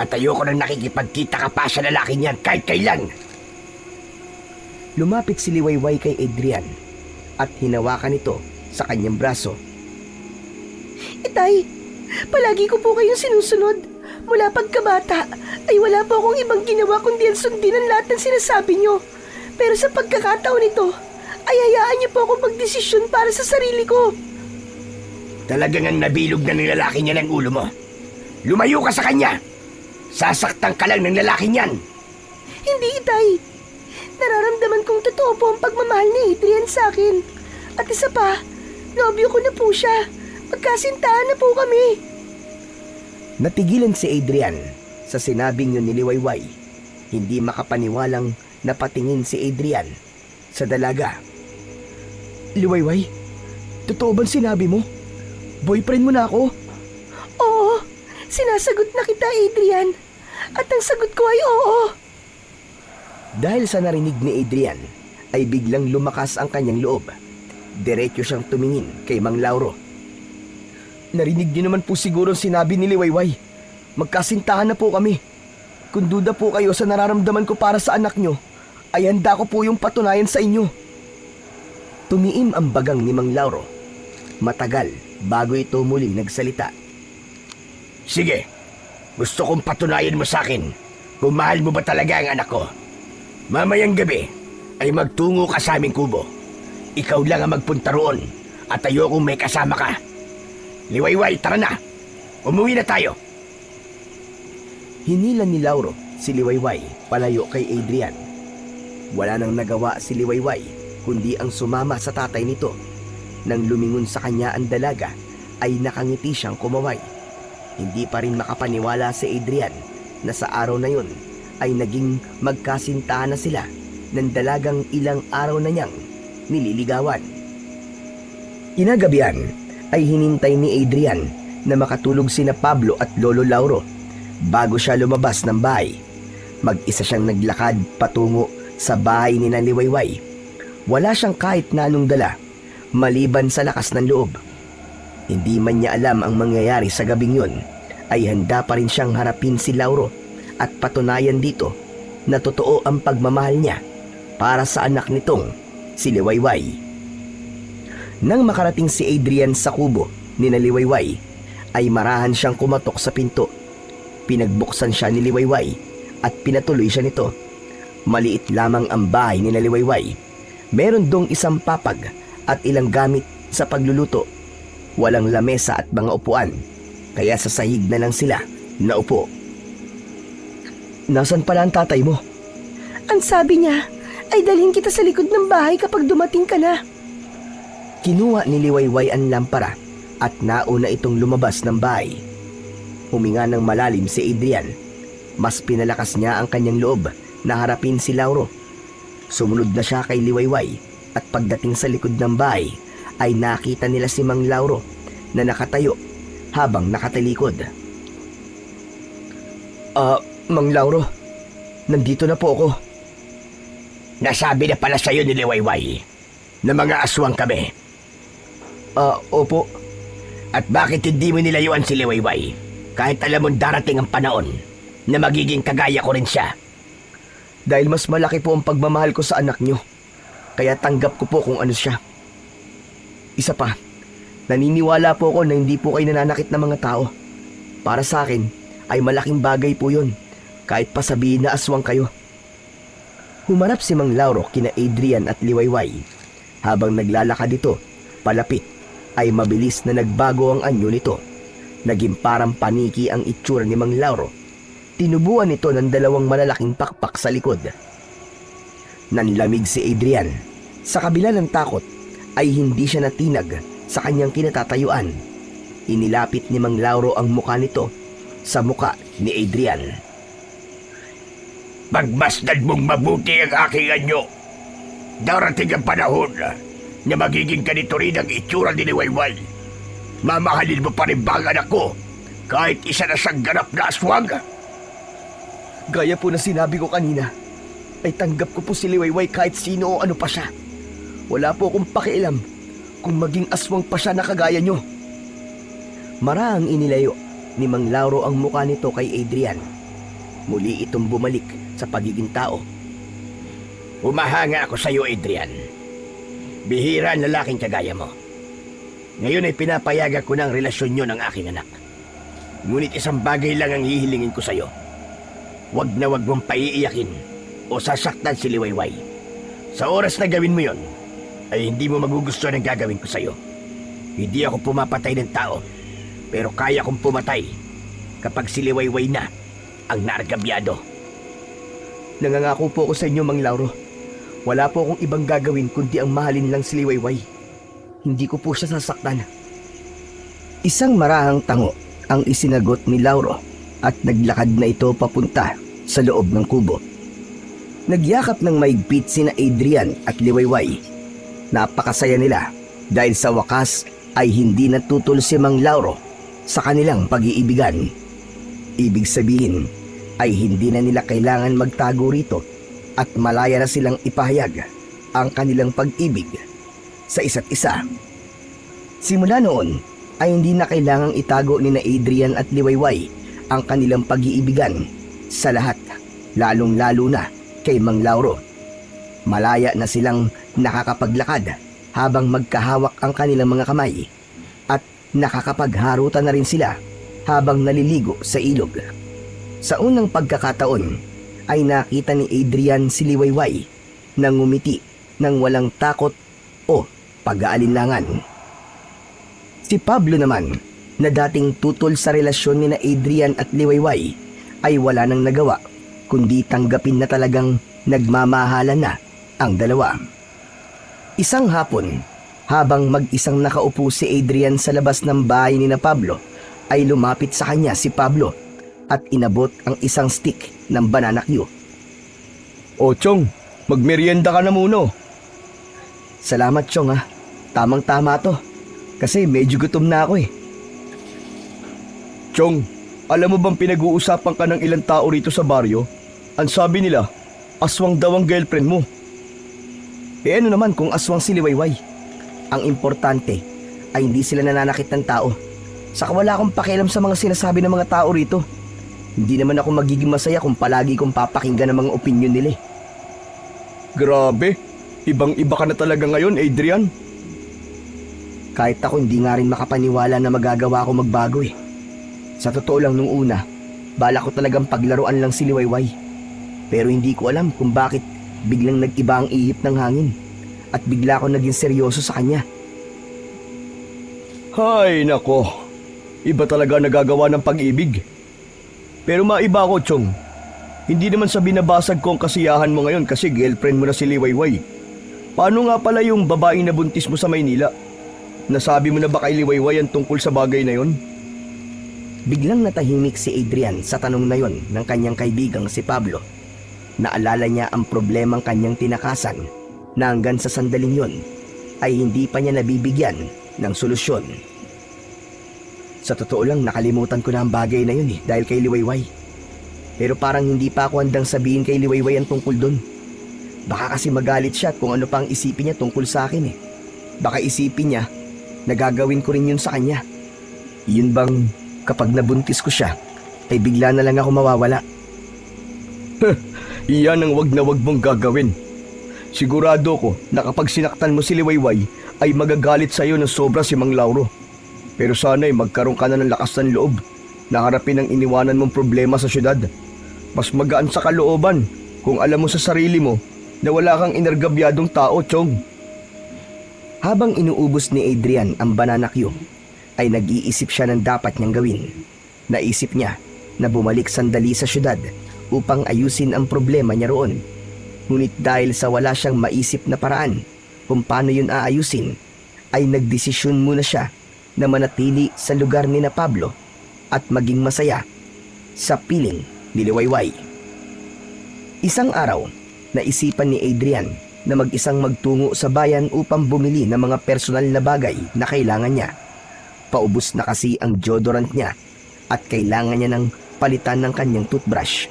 At ayoko nang nakikipagkita ka pa sa lalaking yan kahit kailan. Lumapit si Liwayway kay Adrian at hinawakan ito sa kanyang braso. Itay, palagi ko po kayong sinusunod. Mula pagkabata ay wala po akong ibang ginawa kundi ang sundin ang lahat ng sinasabi niyo. Pero sa pagkakataon nito, ay hayaan niyo po ako magdesisyon para sa sarili ko. Talagang ang nabilog na ng lalaki niya ng ulo mo. Lumayo ka sa kanya. Sasaktan ka lang ng lalaki niyan. Hindi, Itay. Nararamdaman kong totoo po ang pagmamahal ni Adrian sa akin. At isa pa, nobyo ko na po siya. Magkasintahan na po kami. Natigilan si Adrian sa sinabing yun ni Liwayway. Hindi makapaniwalang napatingin si Adrian sa dalaga. Liwayway, totoo bang sinabi mo? Boyfriend mo na ako? Oo, sinasagot na kita, Adrian. At ang sagot ko ay oo. Dahil sa narinig ni Adrian, ay biglang lumakas ang kanyang loob. Diretso siyang tumingin kay Mang Lauro. Narinig niyo naman po siguro sinabi ni Liwayway. Magkasintahan na po kami. Kung duda po kayo sa nararamdaman ko para sa anak nyo, ay handa ko po yung patunayan sa inyo. Tumiim ang bagang ni Mang Lauro. Matagal bago ito muling nagsalita. Sige, gusto kong patunayan mo sa akin kung mahal mo ba talaga ang anak ko. Mamayang gabi ay magtungo ka sa aming kubo. Ikaw lang ang magpunta roon at ayokong may kasama ka. Liwayway, tara na. Umuwi na tayo. Hinilan ni Lauro si Liwayway palayo kay Adrian. Wala nang nagawa si Liwayway kundi ang sumama sa tatay nito. Nang lumingon sa kanya ang dalaga ay nakangiti siyang kumaway. Hindi pa rin makapaniwala si Adrian na sa araw na yun ay naging magkasintahan na sila ng dalagang ilang araw na niyang nililigawan. Inagabihan ay hinintay ni Adrian na makatulog sina Pablo at Lolo Lauro bago siya lumabas ng bahay. Mag-isa siyang naglakad patungo sa bahay ni na Liwayway. Wala siyang kahit na anong dala maliban sa lakas ng loob. Hindi man niya alam ang mangyayari sa gabing yun, ay handa pa rin siyang harapin si Lauro at patunayan dito na totoo ang pagmamahal niya para sa anak nitong si Liwayway. Nang makarating si Adrian sa kubo ni na Liwayway, ay marahan siyang kumatok sa pinto. Pinagbuksan siya ni Liwayway at pinatuloy siya nito. Maliit lamang ang bahay ni na Liwayway. Meron dong isang papag at ilang gamit sa pagluluto. Walang lamesa at mga upuan, kaya sa sahig na lang sila naupo. Nasaan pala ang tatay mo? Ang sabi niya ay dalhin kita sa likod ng bahay kapag dumating ka na. Kinuha ni Liwayway ang lampara at nauna itong lumabas ng bahay. Huminga ng malalim si Adrian. Mas pinalakas niya ang kanyang loob na harapin si Lauro. Sumunod na siya kay Liwayway at pagdating sa likod ng bahay ay nakita nila si Mang Lauro na nakatayo habang nakatalikod. Mang Lauro, nandito na po ako. Nasabi na pala sa'yo ni Liwayway na mga aswang kami. Opo. At bakit hindi mo nilayuan si Liwayway kahit alam mong darating ang panahon na magiging kagaya ko rin siya? Dahil mas malaki po ang pagmamahal ko sa anak nyo, kaya tanggap ko po kung ano siya. Isa pa, naniniwala po ako na hindi po kayo nananakit ng mga tao. Para sa akin, ay malaking bagay po yun, kahit pa sabihin na aswang kayo. Humarap si Mang Lauro kina Adrian at Liwayway. Habang naglalakad ito, palapit, ay mabilis na nagbago ang anyo nito. Naging parang paniki ang itsura ni Mang Lauro. Tinubuan ito ng 2 malalaking pakpak sa likod. Nanlamig si Adrian. Sa kabila ng takot, ay hindi siya natinag sa kanyang kinatatayuan. Inilapit ni Mang Lauro ang muka nito sa muka ni Adrian. Pagmasdan mong mabuti ang aking anyo. Darating ang panahon na magiging ganito rin ang itsura ni Liwayway. Mamahalin mo pa rin ba ang anak ko kahit isa na siyang ganap na aswang? Gaya po na sinabi ko kanina, ay tanggap ko po si Liwayway kahit sino o ano pa siya. Wala po akong pakialam kung maging aswang pa siya na kagaya nyo. Maraang inilayo ni Mang Lauro ang mukha nito kay Adrian. Muli itong bumalik sa pagiging tao. Humahanga ako sa iyo, Adrian. Bihira ang lalaking kagaya mo. Ngayon ay pinapayagan ko na ang relasyon nyo ng aking anak. Ngunit isang bagay lang ang hihilingin ko sa iyo. Huwag na huwag mong paiiyakin o sasaktan si Liwayway. Sa oras na gawin mo yon, ay hindi mo magugustuhan ang gagawin ko sa iyo. Hindi ako pumapatay ng tao, pero kaya kong pumatay kapag si Liwayway na ang naargabyado. Nangangako po ako sa inyo, Mang Lauro. Wala po akong ibang gagawin kundi ang mahalin lang si Liwayway. Hindi ko po siya sasaktan. Isang marahang tango ang isinagot ni Lauro at naglakad na ito papunta sa loob ng kubo. Nagyakap ng maigpit sina Adrian at Liwayway. Napakasaya nila dahil sa wakas ay hindi natutol si Mang Lauro sa kanilang pag-iibigan. Ibig sabihin ay hindi na nila kailangan magtago rito at malaya na silang ipahayag ang kanilang pag-ibig sa isa't isa. Simula noon ay hindi na kailangang itago ni na Adrian at Liwayway ang kanilang pag-iibigan sa lahat, lalong-lalo na kay Mang Lauro. Malaya na silang nakakapaglakad habang magkahawak ang kanilang mga kamay at nakakapagharutan na rin sila habang naliligo sa ilog. Sa unang pagkakataon ay nakita ni Adrian si Liwayway na ngumiti ng walang takot o pag-aalinlangan. Si Pablo naman, na dating tutol sa relasyon ni na Adrian at Liwayway, ay wala nang nagawa kundi tanggapin na talagang nagmamahalan na ang dalawa. Isang hapon, habang mag-isang nakaupo si Adrian sa labas ng bahay ni na Pablo, ay lumapit sa kanya si Pablo at inabot ang isang stick ng banana Q. O Chong, magmerienda ka na muna. Salamat, Chong, ha. Tamang-tama to. Kasi medyo gutom na ako eh. Chong, alam mo bang pinag-uusapan ka ng ilang tao rito sa baryo? Ang sabi nila, aswang daw ang girlfriend mo. Eh ano naman kung aswang si Liwayway? Ang importante ay hindi sila nananakit ng tao. Saka wala akong pakialam sa mga sinasabi ng mga tao rito. Hindi naman ako magiging masaya kung palagi kong papakinggan ang mga opinyon nila eh. Grabe, ibang-iba ka na talaga ngayon, Adrian. Kahit ako hindi nga rin makapaniwala na magagawa ako magbago eh. Sa totoo lang nung una, bala ko talagang paglaruan lang si Liwayway. Pero hindi ko alam kung bakit biglang nag-iba ang ihip ng hangin at bigla ako naging seryoso sa kanya. Hay nako, iba talaga nagagawa ng pag-ibig. Pero maiba ako, Chong. Hindi naman sa binabasag ko ang kasiyahan mo ngayon kasi girlfriend mo na si Liwayway. Paano nga pala yung babaeng nabuntis mo sa Maynila? Nasabi mo na ba kay Liwayway ang tungkol sa bagay na yon? Biglang natahimik si Adrian sa tanong na yon ng kanyang kaibigang si Pablo. Naalala niya ang problemang kanyang tinakasan na hanggang sa sandaling yon ay hindi pa niya nabibigyan ng solusyon. Sa totoo lang nakalimutan ko na ang bagay na yun dahil kay Liwayway. Pero parang hindi pa ako handang sabihin kay Liwayway ang tungkol dun. Baka kasi magalit siya at kung ano pa ang isipin niya tungkol sa akin eh. Baka isipin niya na gagawin ko rin yun sa kanya. Yun bang kapag nabuntis ko siya ay bigla na lang ako mawawala? Iyan ang wag na wag mong gagawin. Sigurado ko na kapag sinaktan mo si Liwayway ay magagalit sa iyo ng sobra si Mang Lauro. Pero sana ay magkaroon ka na ng lakas ng loob na harapin ang iniwanan mong problema sa syudad. Mas magaan sa kalooban kung alam mo sa sarili mo na wala kang inergabyadong tao, Chong. Habang inuubos ni Adrian ang banana cue, ay nag-iisip siya ng dapat niyang gawin. Naisip niya na bumalik sandali sa syudad upang ayusin ang problema niya roon. Ngunit dahil sa wala siyang maisip na paraan kung paano yun aayusin, ay nagdesisyon muna siya na manatili sa lugar ni na Pablo at maging masaya sa piling ni Liwayway. Isang araw, naisipan ni Adrian na mag-isang magtungo sa bayan upang bumili ng mga personal na bagay na kailangan niya. Paubos na kasi ang deodorant niya at kailangan niya ng palitan ng kanyang toothbrush.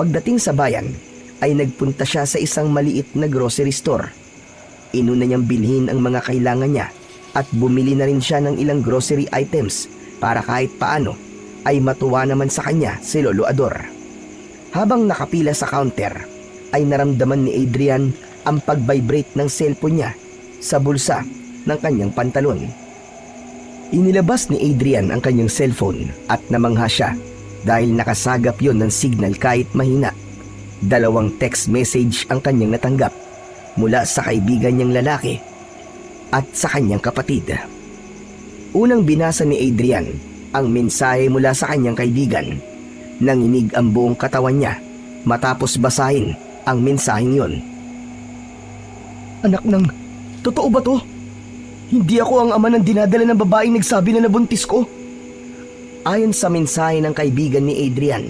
Pagdating sa bayan, ay nagpunta siya sa isang maliit na grocery store. Inuna niyang bilhin ang mga kailangan niya at bumili na rin siya ng ilang grocery items para kahit paano ay matuwa naman sa kanya si Lolo Ador. Habang nakapila sa counter, ay naramdaman ni Adrian ang pag-vibrate ng cellphone niya sa bulsa ng kanyang pantalon. Inilabas ni Adrian ang kanyang cellphone at namangha siya dahil nakasagap yon ng signal kahit mahina. 2 text message ang kanyang natanggap mula sa kaibigan niyang lalaki at sa kanyang kapatid. Unang binasa ni Adrian ang mensahe mula sa kanyang kaibigan. Nanginig ang buong katawan niya matapos basahin ang mensaheng yon. Anak ng, totoo ba to? Hindi ako ang ama ng dinadala ng babaeng nagsabi na nabuntis ko. Ayon sa mensahe ng kaibigan ni Adrian,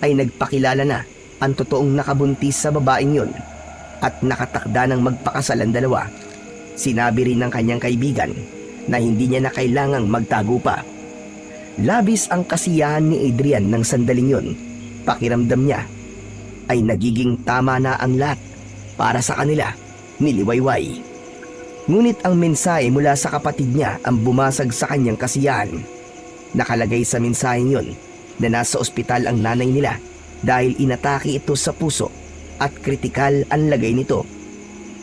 ay nagpakilala na ang totoong nakabuntis sa babaeng yon at nakatakda ng magpakasal ang dalawa. Sinabi rin ng kanyang kaibigan na hindi niya na kailangang magtago pa. Labis ang kasiyahan ni Adrian ng sandaling yon. Pakiramdam niya ay nagiging tama na ang lahat para sa kanila ni Liwayway. Ngunit ang mensahe mula sa kapatid niya ang bumasag sa kanyang kasiyahan. Nakalagay sa mensaheng yon na nasa ospital ang nanay nila dahil inatake ito sa puso at kritikal ang lagay nito.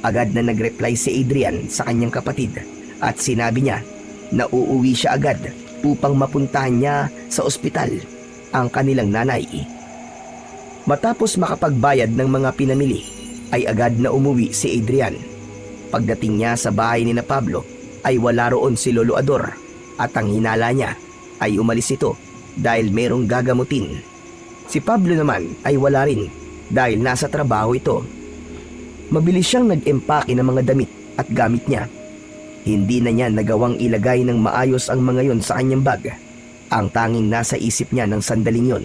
Agad na nag-reply si Adrian sa kanyang kapatid at sinabi niya na uuwi siya agad upang mapuntahan niya sa ospital ang kanilang nanay. Matapos makapagbayad ng mga pinamili, ay agad na umuwi si Adrian. Pagdating niya sa bahay ni na Pablo, ay wala roon si Lolo Ador at ang hinala niya ay umalis ito dahil merong gagamutin. Si Pablo naman ay wala rin dahil nasa trabaho ito. Mabilis siyang nag-empake ng mga damit at gamit niya. Hindi na niya nagawang ilagay ng maayos ang mga yon sa kanyang bag. Ang tanging nasa isip niya ng sandaling yon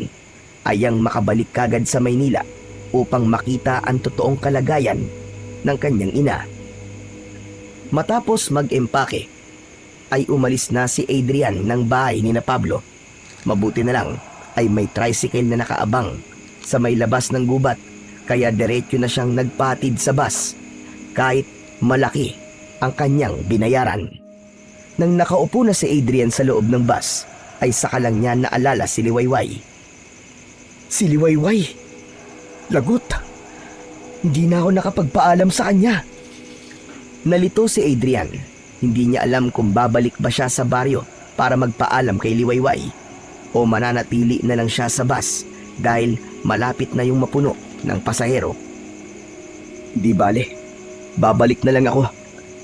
ay ang makabalik kagad sa Maynila upang makita ang totoong kalagayan ng kanyang ina. Matapos mag-empake, ay umalis na si Adrian ng bahay ni na Pablo. Mabuti na lang ay may tricycle na nakaabang sa may labas ng gubat, kaya diretso na siyang nagpatid sa bus kahit malaki ang kanyang binayaran. Nang nakaupo na si Adrian sa loob ng bus, ay saka lang niya naalala si Liwayway. Si Liwayway? Lagot! Hindi na ako nakapagpaalam sa kanya. Nalito si Adrian. Hindi niya alam kung babalik ba siya sa baryo para magpaalam kay Liwayway o mananatili na lang siya sa bus dahil malapit na yung mapuno ng pasahero. Di bale, babalik na lang ako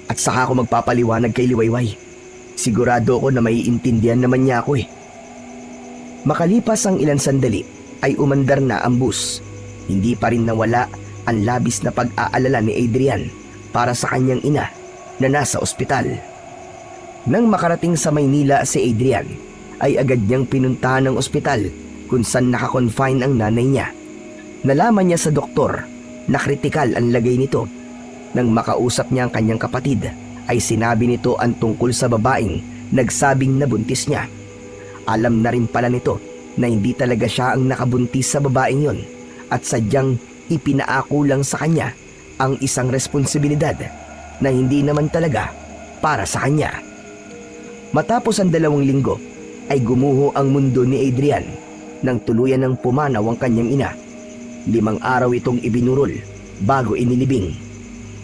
at saka ako magpapaliwanag kay Liwayway. Sigurado ko na maiintindihan naman niya ako eh. Makalipas ang ilang sandali ay umandar na ang bus. Hindi pa rin nawala ang labis na pag-aalala ni Adrian para sa kanyang ina na nasa ospital. Nang makarating sa Maynila si Adrian, ay agad niyang pinuntahan ng ospital kung saan nakakonfine ang nanay niya. Nalaman niya sa doktor na kritikal ang lagay nito. Nang makausap niya ang kanyang kapatid, ay sinabi nito ang tungkol sa babaeng nagsabing nabuntis niya. Alam na rin pala nito na hindi talaga siya ang nakabuntis sa babaeng yon at sadyang ipinaako lang sa kanya ang isang responsibilidad na hindi naman talaga para sa kanya. Matapos ang 2 linggo, ay gumuho ang mundo ni Adrian nang tuluyan ng pumanaw ang kanyang ina. 5 araw itong ibinurol bago inilibing.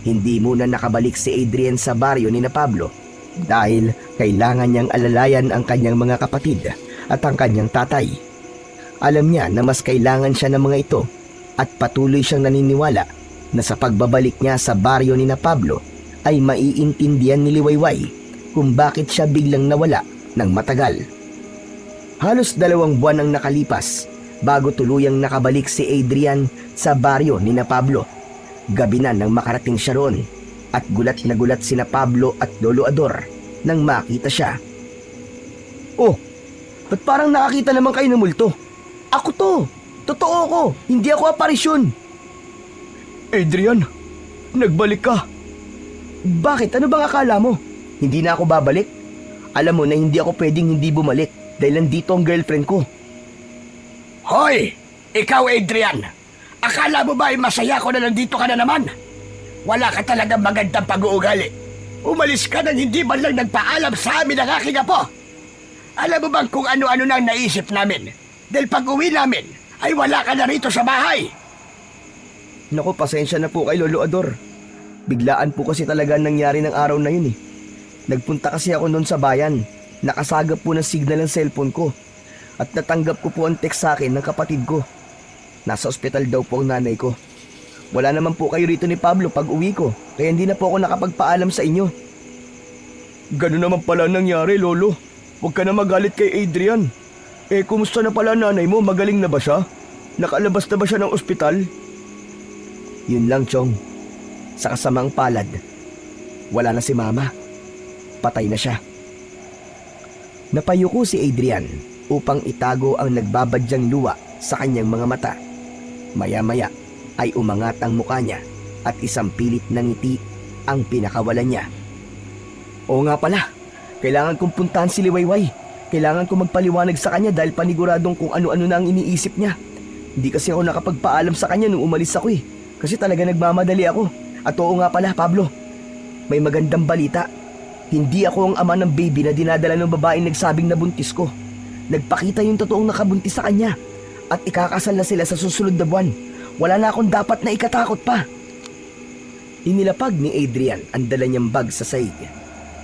Hindi muna nakabalik si Adrian sa baryo ni na Pablo dahil kailangan niyang alalayan ang kanyang mga kapatid at ang kanyang tatay. Alam niya na mas kailangan siya ng mga ito at patuloy siyang naniniwala na sa pagbabalik niya sa baryo ni na Pablo ay maiintindihan ni Liwayway kung bakit siya biglang nawala ng matagal. Halos 2 buwan ang nakalipas bago tuluyang nakabalik si Adrian sa baryo ni na Pablo. Gabi na nang makarating siya roon at gulat na gulat sina Pablo at Lolo Ador nang makita siya. Oh, ba't parang nakakita naman kayo ng multo? Ako to! Totoo ko! Hindi ako aparisyon! Adrian, nagbalik ka. Bakit? Ano bang akala mo? Hindi na ako babalik? Alam mo na hindi ako pwedeng hindi bumalik dahil nandito ang girlfriend ko. Hoy! Ikaw, Adrian! Akala mo ba ay masaya ko na nandito ka na naman? Wala ka talagang magandang pag-uugali. Umalis ka nang hindi man lang nagpaalam sa amin ang aking apo. Alam mo bang kung ano-ano nang naisip namin? Dahil pag-uwi namin, ay wala ka na rito sa bahay. Naku, pasensya na po kay Lolo Ador. Biglaan po kasi talaga ang nangyari ng araw na yun eh. Nagpunta kasi ako noon sa bayan. Nakasagap po ng signal ang cellphone ko. At natanggap ko po ang text sa akin ng kapatid ko. Nasa ospital daw po ang nanay ko. Wala naman po kayo rito ni Pablo pag uwi ko. Kaya hindi na po ako nakapagpaalam sa inyo. Ganun naman pala nangyari, Lolo. Huwag ka na magalit kay Adrian. Kumusta na pala nanay mo? Magaling na ba siya? Nakalabas na ba siya ng ospital? Yun lang, Chong. Sa kasamang palad, wala na si Mama. Patay na siya. Napayuko si Adrian upang itago ang nagbabadyang luha sa kanyang mga mata. Maya-maya ay umangat ang mukha niya at isang pilit na ngiti ang pinakawalan niya. Oo nga pala, kailangan kong puntahan si Liwayway. Kailangan ko magpaliwanag sa kanya dahil paniguradong kung ano-ano na ang iniisip niya. Hindi kasi ako nakapagpaalam sa kanya nung umalis ako eh. Kasi talaga nagmamadali ako. At oo nga pala, Pablo, may magandang balita. Hindi ako ang ama ng baby na dinadala ng babaeng nagsabing nabuntis ko. Nagpakita yung totoong nakabuntis sa kanya. At ikakasal na sila sa susunod na buwan. Wala na akong dapat na ikatakot pa. Inilapag ni Adrian ang dala niyang bag sa sahig.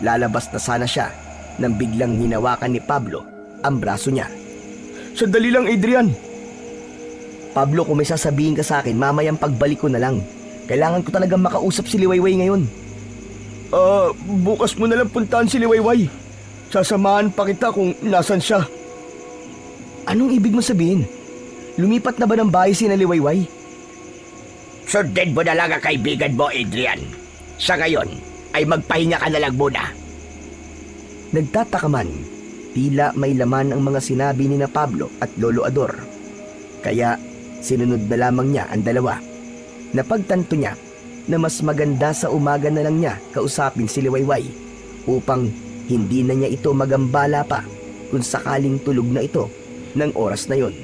Lalabas na sana siya nang biglang hinawakan ni Pablo ang braso niya. Sandali lang, Adrian. Pablo, kung may sasabihin ka sa akin, mamayang pagbalik ko na lang. Kailangan ko talagang makausap si Liwayway ngayon. Bukas mo na lang puntahan si Liwayway. Sasamahan pa kita kung nasan siya. Anong ibig mo sabihin? Lumipat na ba ng bahay si na Liwayway? Sundin mo na lang ang kaibigan mo, Adrian. Sa ngayon, ay magpahinga ka na lang muna. Nagtataka man, tila may laman ang mga sinabi ni na Pablo at Lolo Ador. Kaya sinunod na lamang niya ang dalawa. Napagtanto niya na mas maganda sa umaga na lang niya kausapin si Liwayway upang hindi na niya ito magambala pa kung sakaling tulog na ito ng oras na yon.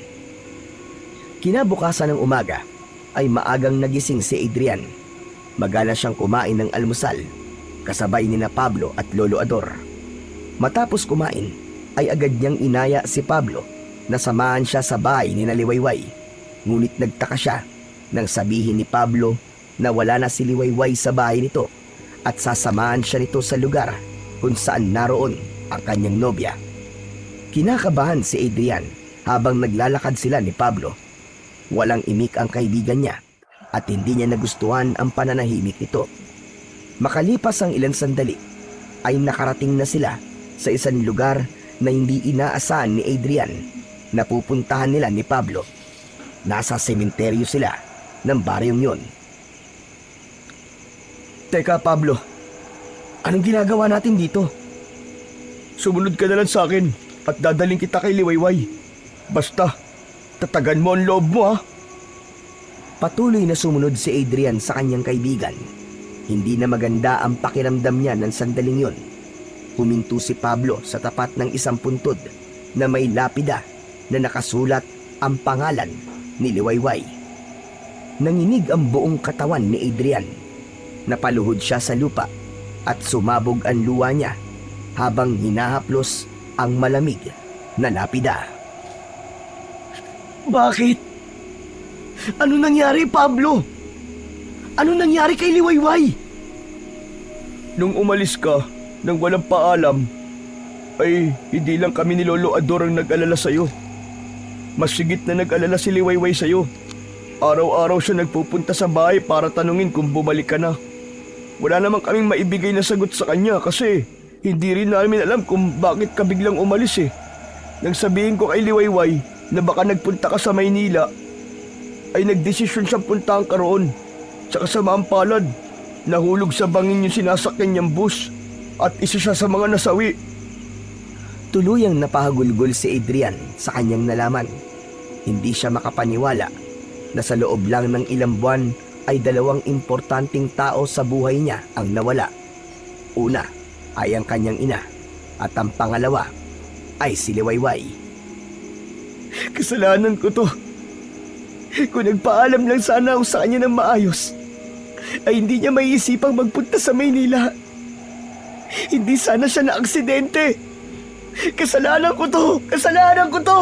Kinabukasan ng umaga ay maagang nagising si Adrian. Magala siyang kumain ng almusal kasabay ni na Pablo at Lolo Ador. Matapos kumain ay agad niyang inaya si Pablo na samahan siya sa bahay ni na Liwayway. Ngunit nagtaka siya nang sabihin ni Pablo na wala na si Liwayway sa bahay nito at sasamahan siya nito sa lugar kung saan naroon ang kanyang nobya. Kinakabahan si Adrian habang naglalakad sila ni Pablo. Walang imik ang kaibigan niya at hindi niya nagustuhan ang pananahimik nito. Makalipas ang ilang sandali ay nakarating na sila sa isang lugar na hindi inaasahan ni Adrian na pupuntahan nila ni Pablo. Nasa sementeryo sila ng baryong yun. Teka, Pablo. Anong ginagawa natin dito? Sumunod ka na lang sa akin at dadaling kita kay Liwayway. Basta, tatagan mo ang loob mo, ha? Patuloy na sumunod si Adrian sa kanyang kaibigan. Hindi na maganda ang pakiramdam niya ng sandaling yun. Huminto si Pablo sa tapat ng isang puntod na may lapida na nakasulat ang pangalan ni Liwayway. Nanginig ang buong katawan ni Adrian. Napaluhod siya sa lupa at sumabog ang luha niya habang hinahaplos ang malamig na lapida. Bakit? Ano nangyari, Pablo? Ano nangyari kay Liwayway? Nung umalis ka nang walang paalam, ay hindi lang kami ni Lolo Ador ang nag-alala sa'yo. Mas sigit na nag-alala si Liwayway sa'yo. Araw-araw siya nagpupunta sa bahay para tanungin kung bumalik ka na. Wala naman kaming maibigay na sagot sa kanya kasi hindi rin namin alam kung bakit ka biglang umalis eh. Nang sabihin ko kay Liwayway na baka nagpunta ka sa Maynila, ay nagdesisyon siyang puntahan ka roon. Tsaka sa maampalad, nahulog sa bangin yung sinasakyan niyang bus at isa siya sa mga nasawi. Tuluyang napahagulgol si Adrian sa kanyang nalaman. Hindi siya makapaniwala na sa loob lang ng ilang buwan ay dalawang importanteng tao sa buhay niya ang nawala. Una ay ang kanyang ina at ang pangalawa ay si Liwayway. Kasalanan ko to. Kung nagpaalam lang sana ako sa kanya ng maayos, ay hindi niya maiisipang magpunta sa Maynila. Hindi sana siya na aksidente. Kasalanan ko to! Kasalanan ko to!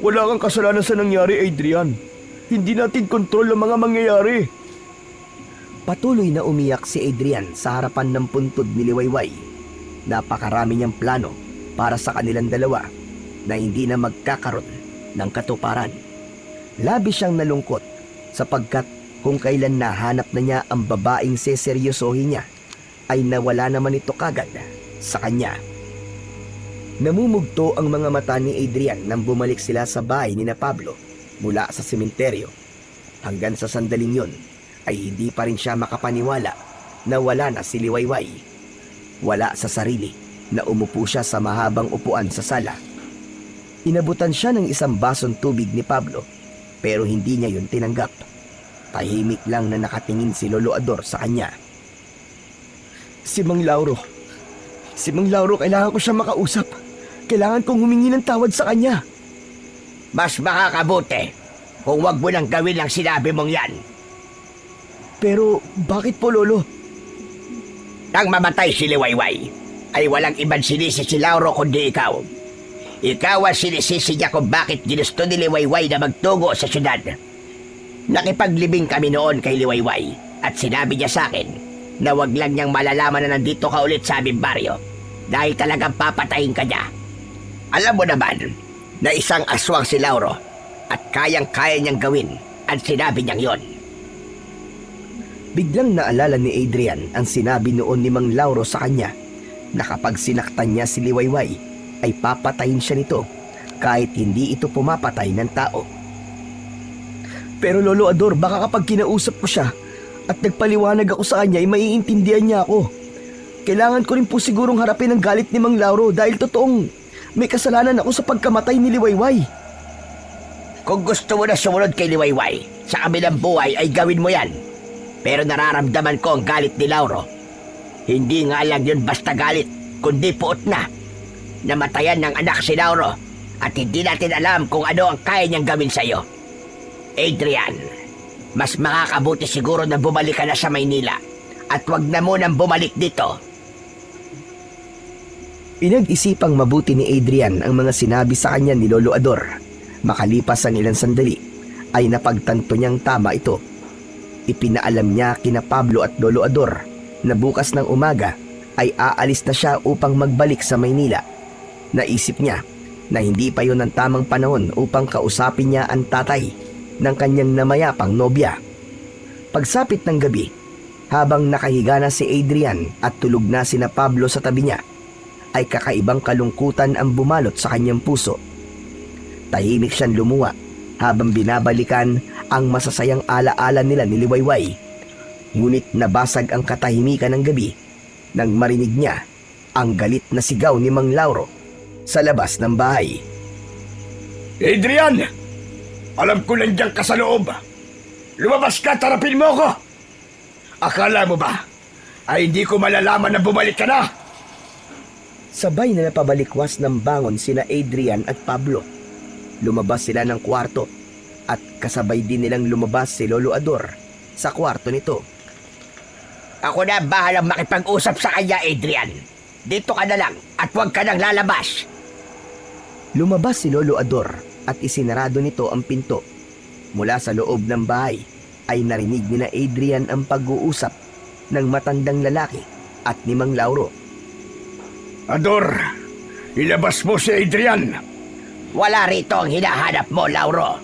Wala kang kasalanan sa nangyari, Adrian. Hindi natin kontrol ang mga mangyayari. Patuloy na umiyak si Adrian sa harapan ng puntod ni Liwayway. Napakarami niyang plano para sa kanilang dalawa na hindi na magkakaroon ng katuparan. Labis siyang nalungkot sapagkat kung kailan nahanap na niya ang babaeng seseryosohin niya, ay nawala naman ito kagad sa kanya. Namumugto ang mga mata ni Adrian nang bumalik sila sa bahay ni na Pablo mula sa sementeryo. Hanggang sa sandaling yon ay hindi pa rin siya makapaniwala na wala na si Liwayway. Wala sa sarili na umupo siya sa mahabang upuan sa sala. Inabutan siya ng isang basong tubig ni Pablo pero hindi niya yun tinanggap. Tahimik lang na nakatingin si Lolo Ador sa kanya. Si Mang Lauro, kailangan ko siya makausap. Kailangan kong humingi ng tawad sa kanya. Mas makakabuti kung wag mo nang gawin ang sinabi mong yan. Pero bakit po, Lolo? Nang mamatay si Liwayway, ay walang ibang sinisi si Lauro kundi ikaw. Ikaw ang sinisisi niya kung bakit ginusto ni Liwayway na magtungo sa syudad. Nakipaglibing kami noon kay Liwayway at sinabi niya sa akin na wag lang niyang malalaman na nandito ka ulit sa aming baryo dahil talagang papatayin ka niya. Alam mo naman na isang aswang si Lauro at kayang-kaya niyang gawin ang sinabi niyang yon. Biglang naalala ni Adrian ang sinabi noon ni Mang Lauro sa kanya na kapag sinaktan niya si Liwayway ay papatayin siya nito kahit hindi ito pumapatay ng tao. Pero Lolo Ador, baka kapag kinausap ko siya at nagpaliwanag ako sa kanya ay maiintindihan niya ako. Kailangan ko rin po sigurong harapin ang galit ni Mang Lauro dahil totoong may kasalanan ako sa pagkamatay ni Liwayway. Kung gusto mo na sumunod kay Liwayway sa kabilang buhay ay gawin mo yan. Pero nararamdaman ko ang galit ni Lauro. Hindi nga lang yun basta galit, kundi puot na. Namatayan ng anak si Lauro at hindi natin alam kung ano ang kaya niyang gawin sa'yo. Adrian, mas makakabuti siguro na bumalik ka na sa Maynila at wag na munang bumalik dito. Pinag-isipang mabuti ni Adrian ang mga sinabi sa kanya ni Lolo Ador. Makalipas ang ilang sandali ay napagtanto niyang tama ito. Ipinaalam niya kina Pablo at Lolo Ador na bukas ng umaga ay aalis na siya upang magbalik sa Maynila. Naisip niya na hindi pa yun ang tamang panahon upang kausapin niya ang tatay ng kanyang namayapang nobya. Pagsapit ng gabi, habang nakahiga na si Adrian at tulog na sina Pablo sa tabi niya, ay kakaibang kalungkutan ang bumalot sa kanyang puso. Tahimik siyang lumuha habang binabalikan ang masasayang alaala nila ni Liwayway. Ngunit nabasag ang katahimikan ng gabi nang marinig niya ang galit na sigaw ni Mang Lauro sa labas ng bahay. Adrian! Alam ko nandiyan ka sa loob. Lumabas ka, tarapin mo ako! Akala mo ba ay hindi ko malalaman na bumalik ka na? Sabay na napabalikwas ng bangon sina Adrian at Pablo. Lumabas sila ng kwarto at kasabay din nilang lumabas si Lolo Ador sa kwarto nito. Ako na bahalang makipag-usap sa kanya, Adrian. Dito ka na lang at huwag ka nang lalabas. Lumabas si Lolo Ador at isinarado nito ang pinto. Mula sa loob ng bahay ay narinig ni na Adrian ang pag-uusap ng matandang lalaki at ni Mang Lauro. Ador, ilabas mo si Adrian. Wala rito ang hinahanap mo, Lauro.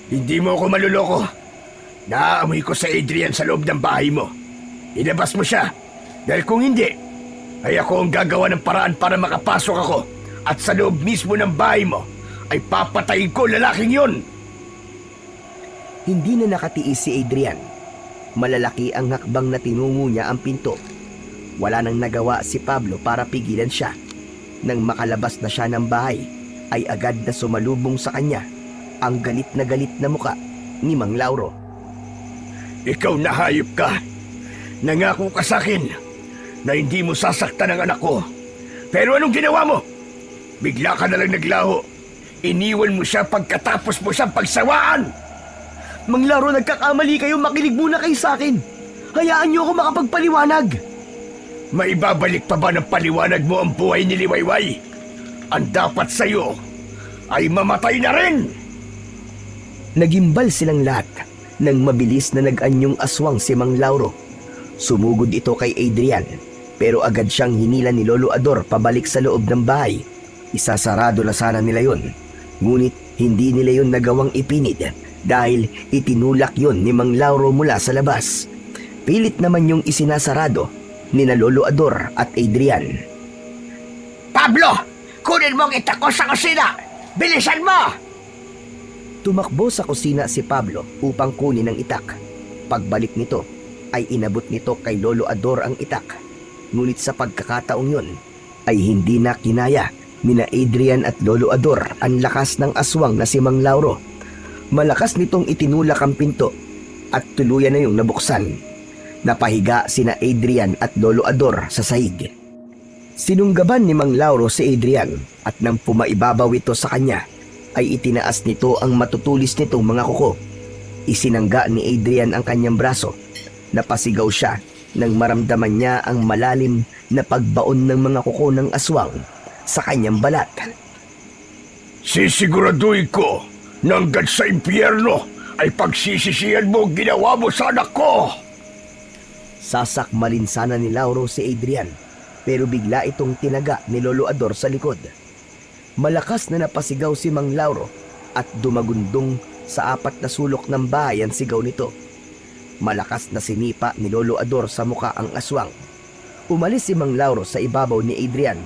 Hindi mo ako maluloko. Naaamoy ko sa Adrian sa loob ng bahay mo. Ilabas mo siya. Dahil kung hindi, ay ako ang gagawa ng paraan para makapasok ako. At sa loob mismo ng bahay mo, ay papatayin ko lalaking yon. Hindi na nakatiis si Adrian. Malalaki ang hakbang na tinungo niya ang pinto. Wala nang nagawa si Pablo para pigilan siya. Nang makalabas na siya ng bahay, ay agad na sumalubong sa kanya ang galit na muka ni Mang Lauro. Ikaw na hayop ka. Nangako ka sa akin na hindi mo sasaktan ang anak ko. Pero anong ginawa mo? Bigla ka na lang naglaho. Iniwan mo siya pagkatapos mo siyang pagsawaan. Mang Lauro, nagkakamali kayo. Makinig muna kayo sa akin. Hayaan niyo ako makapagpaliwanag. Maibabalik pa ba ng paliwanag mo ang buhay ni Liwayway? Ang dapat sa'yo ay mamatay na rin! Nagimbal silang lahat nang mabilis na nag-anyong aswang si Mang Lauro. Sumugod ito kay Adrian, pero agad siyang hinila ni Lolo Ador pabalik sa loob ng bahay. Isasarado na sana nila yun, ngunit hindi nila yun nagawang ipinid dahil itinulak yun ni Mang Lauro mula sa labas. Pilit naman yung isinasarado ni na Lolo Ador at Adrian. Pablo! Kunin mong itak ko sa kusina! Bilisan mo! Tumakbo sa kusina si Pablo upang kunin ang itak. Pagbalik nito, ay inabot nito kay Lolo Ador ang itak. Ngunit sa pagkakataong yun, ay hindi na kinaya ni na Adrian at Lolo Ador ang lakas ng aswang na si Mang Lauro. Malakas nitong itinulak ang pinto at tuluyan na yung nabuksan. Napahiga sina Adrian at Lolo Ador sa sahig. Sinunggaban ni Mang Lauro si Adrian at nang pumaibabaw ito sa kanya, ay itinaas nito ang matutulis nitong mga kuko. Isinangga ni Adrian ang kanyang braso. Napasigaw siya nang maramdaman niya ang malalim na pagbaon ng mga kuko ng aswang sa kanyang balat. Sisiguraduhin ko na hanggang sa impyerno ay pagsisisihan mo ang ginawa mo sa anak ko! Sasakmalin sana ni Lauro si Adrian, pero bigla itong tinaga ni Lolo Ador sa likod. Malakas na napasigaw si Mang Lauro at dumagundong sa apat na sulok ng bahay ang sigaw nito. Malakas na sinipa ni Lolo Ador sa muka ang aswang. Umalis si Mang Lauro sa ibabaw ni Adrian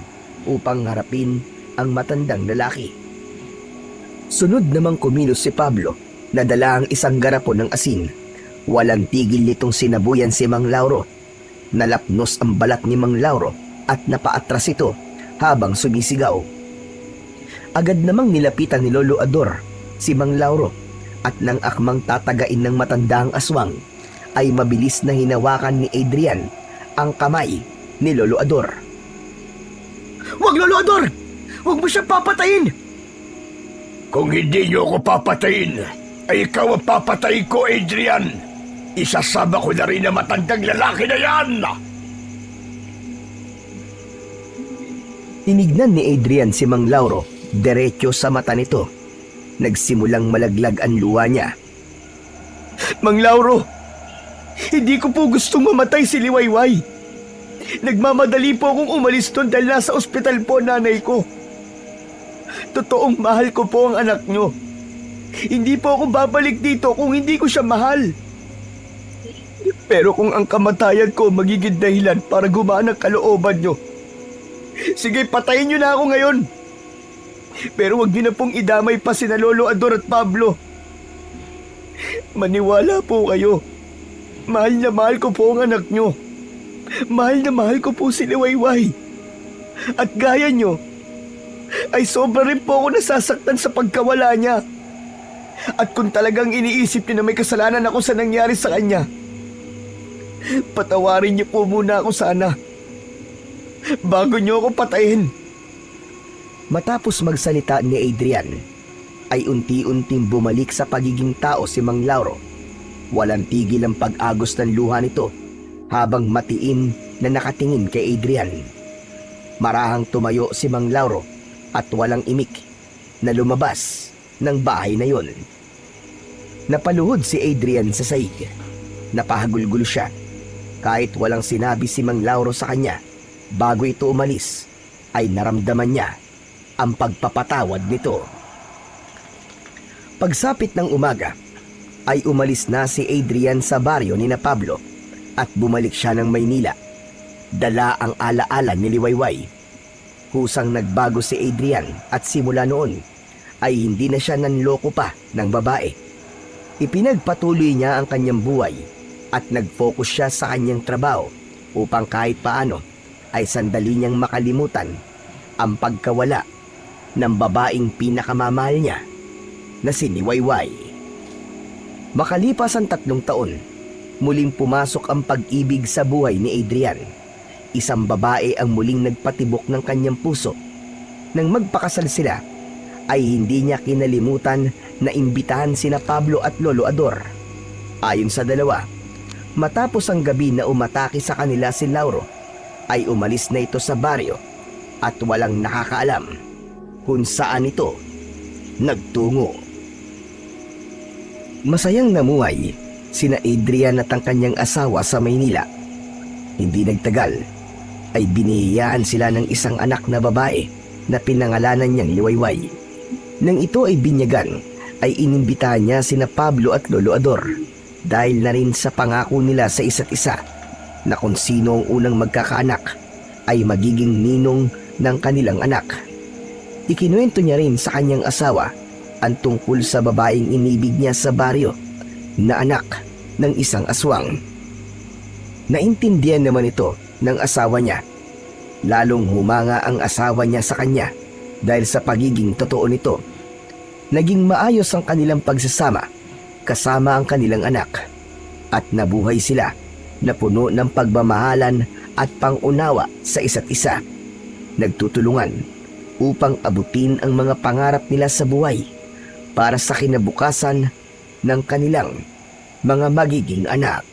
upang harapin ang matandang lalaki. Sunod namang kumilos si Pablo na dala ang isang garapon ng asin. Walang tigil nitong sinabuyan si Mang Lauro. Nalapnos ang balat ni Mang Lauro at napaatras ito habang sumisigaw. Agad namang nilapitan ni Lolo Ador si Mang Lauro at nang akmang tatagain ng matandang aswang, ay mabilis na hinawakan ni Adrian ang kamay ni Lolo Ador. Wag, Lolo Ador! Huwag mo siya papatayin! Kung hindi niyo ako papatayin, ay ikaw ang papatayin ko, Adrian! Isasama ko na rin ang matandang lalaki na yan! Tinignan ni Adrian si Mang Lauro diretso sa mata nito. Nagsimulang malaglag ang luha niya. Mang Lauro, hindi ko po gustong mamatay si Liwayway. Nagmamadali po akong umalis doon dahil nasa ospital po nanay ko. Totoong mahal ko po ang anak nyo. Hindi po ako babalik dito kung hindi ko siya mahal. Pero kung ang kamatayan ko magiging dahilan para gumaan ang kalooban nyo, sige, patayin nyo na ako ngayon. Pero wag niyo na pong idamay pa sina Lolo Ador at Pablo. Maniwala po kayo. Mahal na mahal ko po ang anak nyo. Mahal na mahal ko po si Liwayway. At gaya nyo, ay sobra rin po ako nasasaktan sa pagkawala niya. At kung talagang iniisip niyo na may kasalanan ako sa nangyari sa kanya, patawarin niyo po muna ako sana, bago niyo ako patayin. Matapos magsalita ni Adrian, ay unti-unting bumalik sa pagiging tao si Mang Lauro. Walang tigil ang pag-agos ng luha nito habang matiin na nakatingin kay Adrian. Marahang tumayo si Mang Lauro at walang imik na lumabas ng bahay na yon. Napaluhod si Adrian sa sahig. Napahagulgulo siya. Kahit walang sinabi si Mang Lauro sa kanya bago ito umalis, ay naramdaman niya ang pagpapatawad nito. Pagsapit ng umaga, ay umalis na si Adrian sa baryo ni na Pablo at bumalik siya ng Maynila. Dala ang alaala ni Liwayway. Kusang nagbago si Adrian at simula noon ay hindi na siya nanloko pa ng babae. Ipinagpatuloy niya ang kanyang buhay at nag-focus siya sa kanyang trabaho upang kahit paano ay sandali niyang makalimutan ang pagkawala ng babaeng pinakamamahal niya na si Liwayway. Makalipas ang 3 taon, muling pumasok ang pag-ibig sa buhay ni Adrian. Isang babae ang muling nagpatibok ng kanyang puso. Nang magpakasal sila, ay hindi niya kinalimutan na imbitahan sina Pablo at Lolo Ador. Ayon sa dalawa, matapos ang gabi na umatake sa kanila si Lauro, ay umalis na ito sa baryo at walang nakakaalam kung saan ito nagtungo. Masayang namuhay sina Adrian at ang kanyang asawa sa Maynila. Hindi nagtagal ay binihiyaan sila ng isang anak na babae na pinangalanan niyang Liwayway. Nang ito ay binyagan, ay inimbitahan niya sina Pablo at Lolo Ador dahil na rin sa pangako nila sa isa't isa na kung sino ang unang magkakaanak ay magiging ninong ng kanilang anak. Ikinuwento niya rin sa kanyang asawa ang tungkol sa babaeng inibig niya sa baryo na anak ng isang aswang. Naintindihan naman ito ng asawa niya. Lalong humanga ang asawa niya sa kanya dahil sa pagiging totoo nito. Naging maayos ang kanilang pagsasama kasama ang kanilang anak at nabuhay sila na puno ng pagmamahalan at pangunawa sa isa't isa. Nagtutulungan upang abutin ang mga pangarap nila sa buhay para sa kinabukasan ng kanilang mga magiging anak.